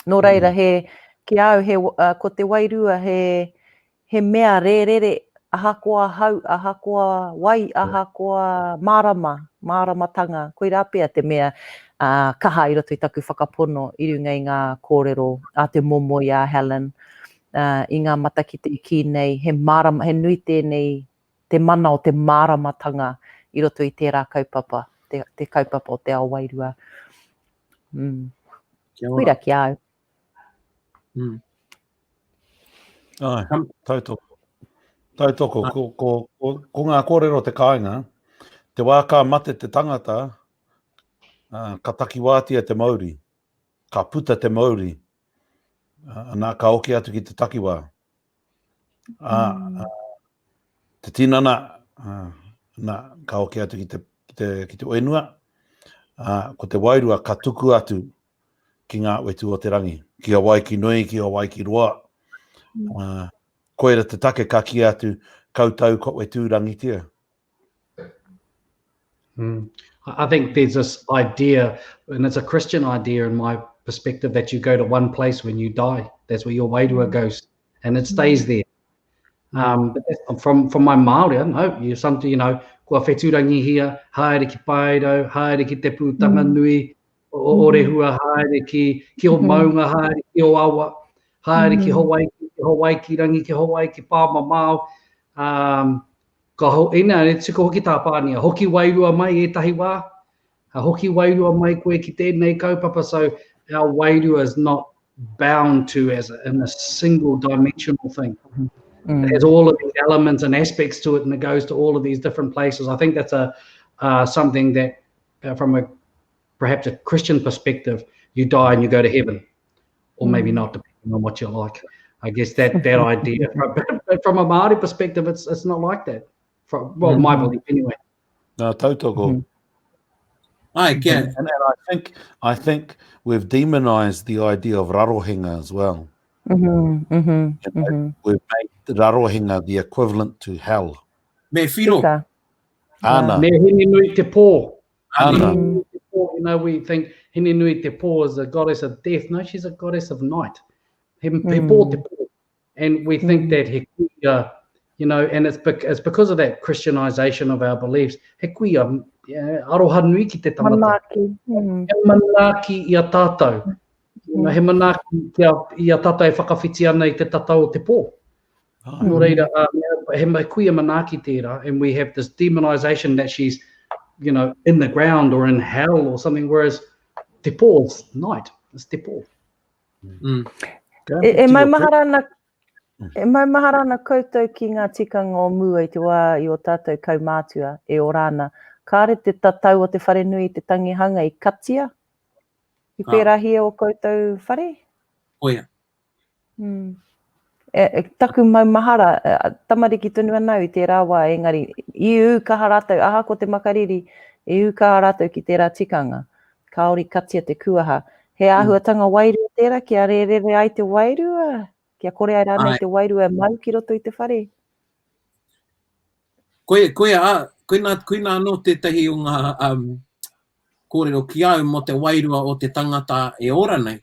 Nō reira, ki au, ko te wairua, he mea rērere, ahakoa hau, ahakoa wai, ahakoa māramatanga. Koira pia te mea kaha I roto I taku whakapono I runga I ngā kōrero a te momo I a Helen. I ngā matakite I ki nei, he nui tēnei te mana o te māramatanga I roto I tērā kaupapa, te kaupapa o te ao wairua. Koira ki au. Ai, tautoko, ko ngā kōrero te kāinga, te wāka mate te tangata, ka takiwātia te Māori, ka puta te Māori, nā ka oki atu ki te takiwā. Te tinana, nā ka oki atu ki te oenua, ko te wairua ka tuku atu ki ngā wetu o te rangi. Ki Hawaii ki nui, ki Hawaii ki roa. Koera te take ka ki atu kautau ko wetu rangitia. I think there's this idea, and it's a Christian idea in my perspective, that you go to one place when you die. That's where your wairua goes, and it stays there. But from my Māori, I don't know, you something, you know, kua wheturangi hia, haere ki Pairo, haere ki te pūtanga nui, o Orehua, haere ki o Maunga, haere ki o Awa, haere ki Hawaii ki rangi, ki Hawaii ki Pāmamao. Ka ina, e tuko hoki tā Pānia, hoki wairua mai e tahi wā, hoki wairua mai koe ki tēnei kaupapa, so our wairua is not bound to in a single dimensional thing. It has all of these elements and aspects to it, and it goes to all of these different places. I think that's something that, from perhaps a Christian perspective, you die and you go to heaven, or maybe not, depending on what you're like. I guess that idea. But from a Māori perspective, it's not like that. Well, my belief anyway. Nā tautoko. Ai, kia. And I think we've demonized the idea of rarohinga as well. Mhm, mhm, You know, mhm. we've made the rarohinga the equivalent to hell. Me whiro. Tika. Ana, Me hini nui te pō. ana. Hini nui te pō. You know, we think hini nui te pō is a goddess of death. No, she's a goddess of night. He pō te pō. And we think that he kuia, you know, and it's because of that Christianization of our beliefs. He kuia aroha nui ki te tangata. Manaki. He manaki i a tātou. You know, he manaki i a tātou e whakawhiti ana i te tatau o te pō. No reira, he kuia manaki tērā, and we have this demonization that she's, you know, in the ground or in hell or something, whereas te pō is night. It's te pō. E mai maharana koutou ki ngā tikanga o mua i te wā i o tātou kaumātua e o rāna. Kāre te tatau o te whare nui te tangihanga i katia? I pērahia o koutou whare? Oia. Taku mau mahara, tamariki tonu anau i tērā wā, engari, i ukaha rātou, aha ko te makariri, i ukaha rātou ki tērā tikanga. Kāori katia te kuaha. He āhuatanga wairua tērā, kia rerere ai te wairua. Kia kore ai rānei te wairua mau ki roto i te whare. Koe nā no tētahi o ngā kōrero ki au mo te wairua o te tangata e ora nei.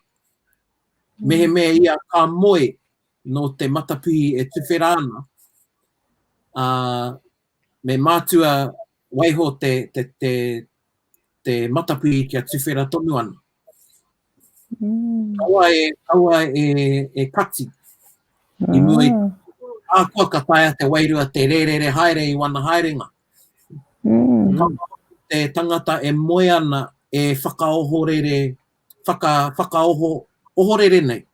Mehe mea ia ka moe no te matapuhi e tuwherana. Me mātua waiho te matapuhi kia tuwhera tonu ana. Kaua e kati. I mua i ākua ka taia te wairua te rerere haere i wana haerenga. Te tangata e moe ana e whakaohorere, whakaohorere nei.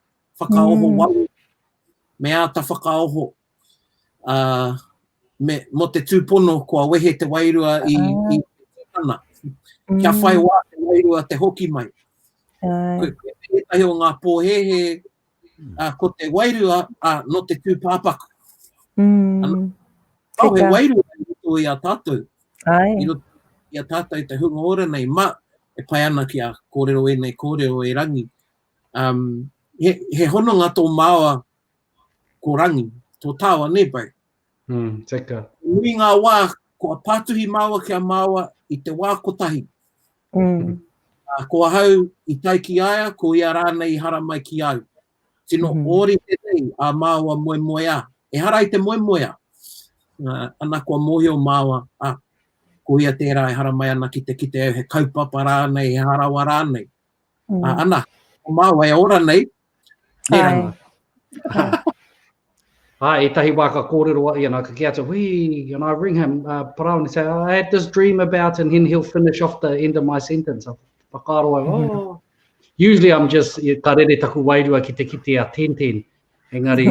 Whakaoho wau. Me āta whakaoho. Mo te tūpono kua wehe te wairua i tana. Kia whai wā te wairua te hoki mai. Koe te etahi o ngā pōhehe ko te wairua no te tūpāpaku. Kau he wairua i a tātou. I a tātou i te hunga ora nei. E pai ana ki a kōrero e nei, kōrero e rangi. He hononga tō māua ko rangi. Tō tāua ne pai. Tika. Nui ngā wā, kua pātuhi māua kia māua i te wā kotahi. Kua hau i tai ki aia, ko ia rānei i hara mai ki au. Tino ori te nei a māua moe moe a. E hara i te moe moe a. Ana kua mohio māua, ko ia tērā e hara mai ana ki te au, he kaupapa rānei, he harawa rānei. Ana, o māua e ora nei, nera. I tahi waka kōrero, you know, ka kia atu, you know, I ring him, Paraone, and say, I had this dream about, and then he'll finish off the end of my sentence. Whakaaro, usually I'm just, ka rere taku wairua ki te kite a 10-10. Engari,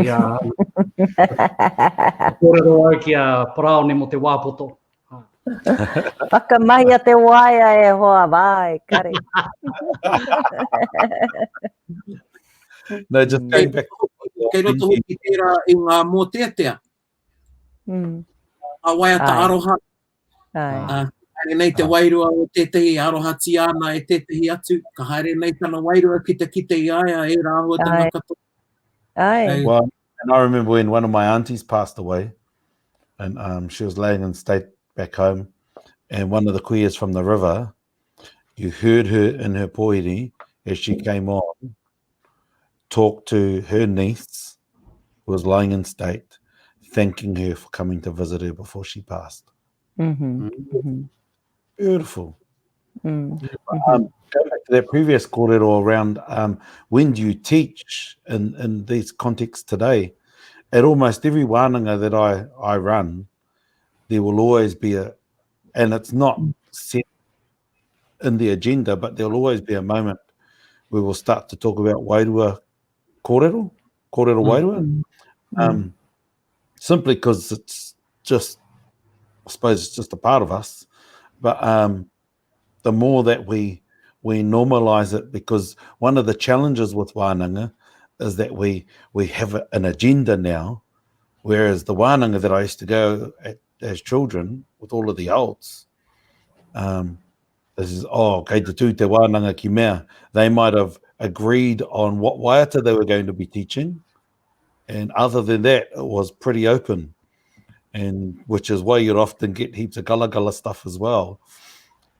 kōrero au ki a Paraone mo te wāpoto. Whakamahia te waia e hoa vai, kare. No, just going back. Kei roto hoki tērā i ngā mōteatea. A waiata aroha. Haere nei te wairua o tētahi aroha tiana e tētahi atu. Ka haere nei tana wairua ki te kite i aia e rāua tana kato. Well, and I remember when one of my aunties passed away, and she was laying in state back home, and one of the kuias from the river, you heard her in her poiri as she came on, talk to her niece, who was lying in state, thanking her for coming to visit her before she passed. Beautiful. Going back to that previous kōrero around when do you teach in these contexts today, at almost every wānanga that I run, there will always be and it's not set in the agenda, but there'll always be a moment where we'll start to talk about wairua kōrero wairua. Simply because it's just, I suppose it's just a part of us. But the more that we normalize it, because one of the challenges with wānanga is that we have an agenda now, whereas the wānanga that I used to go at as children with all of the olds, this is, kei te tū te wānanga ki mea. They might have agreed on what waiata they were going to be teaching, and other than that, it was pretty open, and which is why you'd often get heaps of gala stuff as well.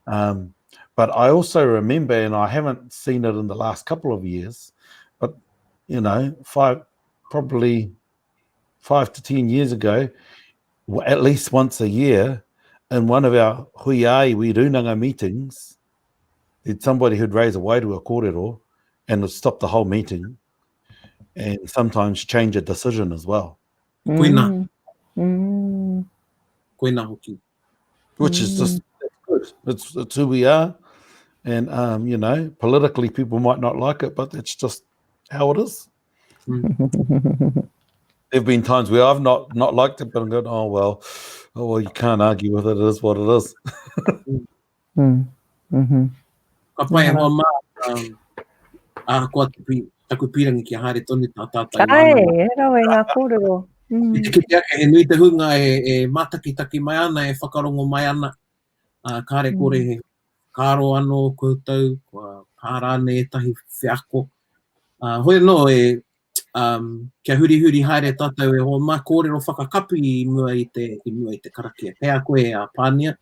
But I also remember, and I haven't seen it in the last couple of years, but, you know, probably 5 to 10 years ago, at least once a year, in one of our huiai wirunanga meetings, there'd somebody who'd raise a wairua kōrero and would stop the whole meeting and sometimes change a decision as well. Koina. Koina hoki. Which is just good. It's who we are. And, you know, politically people might not like it, but it's just how it is. There have been times where I've not liked it, but I'm going, oh, well, you can't argue with it. It is what it is. Ka pai hoa mā, koa taku pirangi ki haere tonu tā tātai wānanga. Ai, e rau e ngā kōrero. I te kite ake, he nui te hunga e mātakitaki mai ana, e whakarongo mai ana. Kāre kore he kāro anō koutou, kārane e tahi whiako. Hoi no kia huri haere tātou e hoa mā kōrero whakakapi I mua I te karakia. Pea koe a Pānia?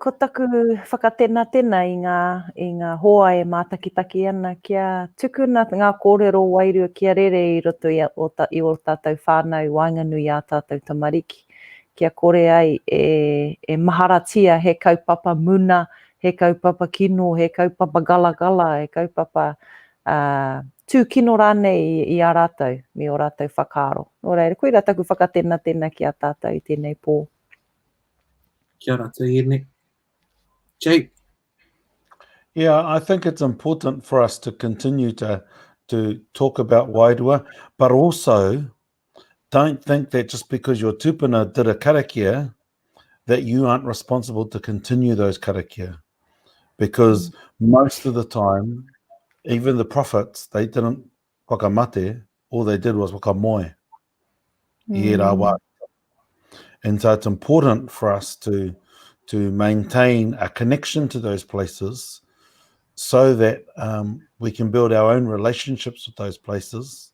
Ko taku whakatena I ngā hoa e mātakitaki ana, kia tukuna ngā kōrero wairua kia rere I roto I o tātou whānau wainganui a tātou tamariki. Kia kore ai e maharatia he kaupapa muna, he kaupapa kino, he kaupapa gala, he kaupapa tūkino rānei I a rātou, me o rātou whakaaro. Nō reira, koe rā taku whakatena ki a tātou I tēnei pō. Kia rātou ene. Jake? Yeah, I think it's important for us to continue to talk about wairua, but also don't think that just because your tupuna did a karakia, that you aren't responsible to continue those karakia. Because most of the time, even the prophets, they didn't whakamate, all they did was whakamoe. I rā wā. And so it's important for us to maintain a connection to those places so that we can build our own relationships with those places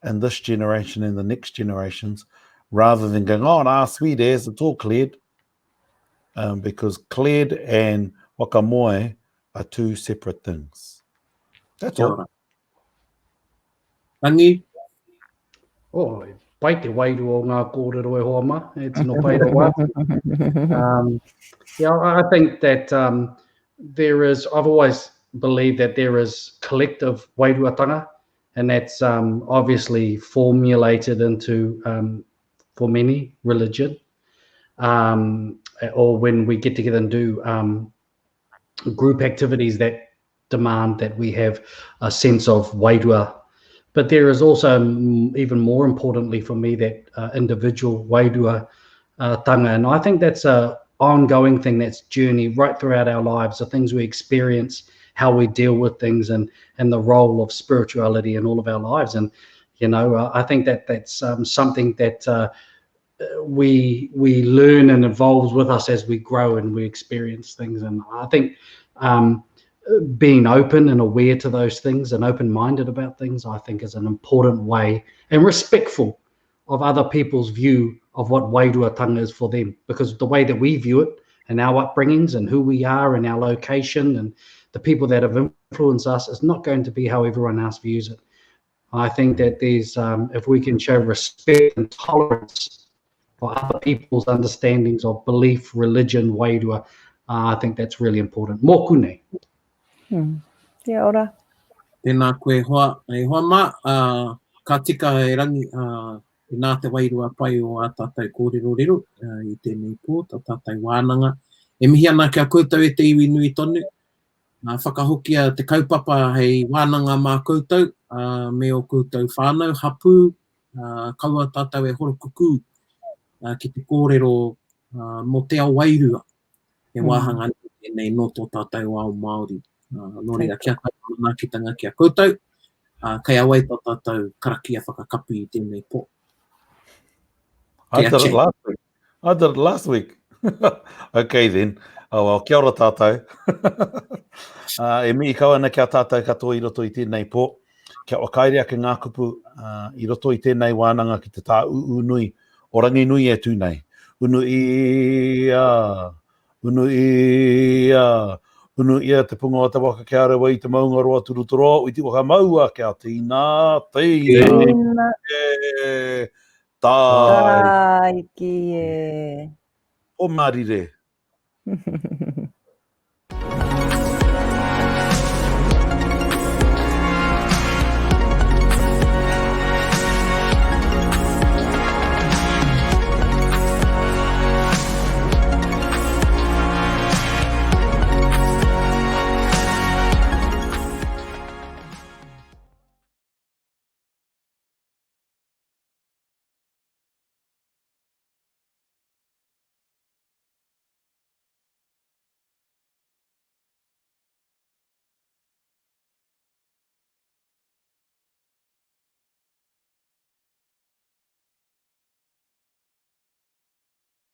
in this generation and the next generations, rather than going, oh, no, sweet as, it's all cleared. Because cleared and wakamoe are two separate things. That's all. Rangi? Oh, pai te wairua o ngā kōrero e hoa ma. It's no pai roa. Yeah, I think that I've always believed that there is collective wairuatanga, and that's obviously formulated into, for many, religion, or when we get together and do group activities that demand that we have a sense of wairua. But there is also, even more importantly for me, that individual wairua tanga. And I think that's a ongoing thing, that's journey right throughout our lives, the things we experience, how we deal with things, and the role of spirituality in all of our lives. And, you know, I think that that's something that we learn and evolves with us as we grow and we experience things. And I think being open and aware to those things and open-minded about things, I think, is an important way, and respectful of other people's view of what wairuatanga is for them, because the way that we view it and our upbringings and who we are and our location and the people that have influenced us is not going to be how everyone else views it. I think that there's, if we can show respect and tolerance for other people's understandings of belief, religion, wairua, I think that's really important. Mokune. Kia ora. Tēnā koe hoa mā, ka tika e rangi nā te wairua pai o a tātai kōrero I tēnei pō, tā tātai wānanga. E mihi ana kia koutou e te iwi nui tonu. Whakahokia te kaupapa hei wānanga mā koutou, me o koutou whānau, hapu, kaua tātou e horokuku ki te kōrero mo te ao wairua. E wāhanga nei no tō tātou ao Māori. Nō reira, kia kai manaakitanga kia koutou, kai awai tō tātou karakia whakakapi I tēnei pō. I did it last week. Okay then. Oh, well, kia ora tātou. E mi kaua ana kia tātou katoa I roto I tēnei pō. Kia wakaere ake ngā kupu I roto I tēnei wānanga ki te tā nui o rangi nui e tūnei. Unu ia, unu ia, unu ia te punga o te waka kia rewa I te maunga roa turuturo, I te waka maua kia tīna, Tīna. Tai. Tai ki e. O marire.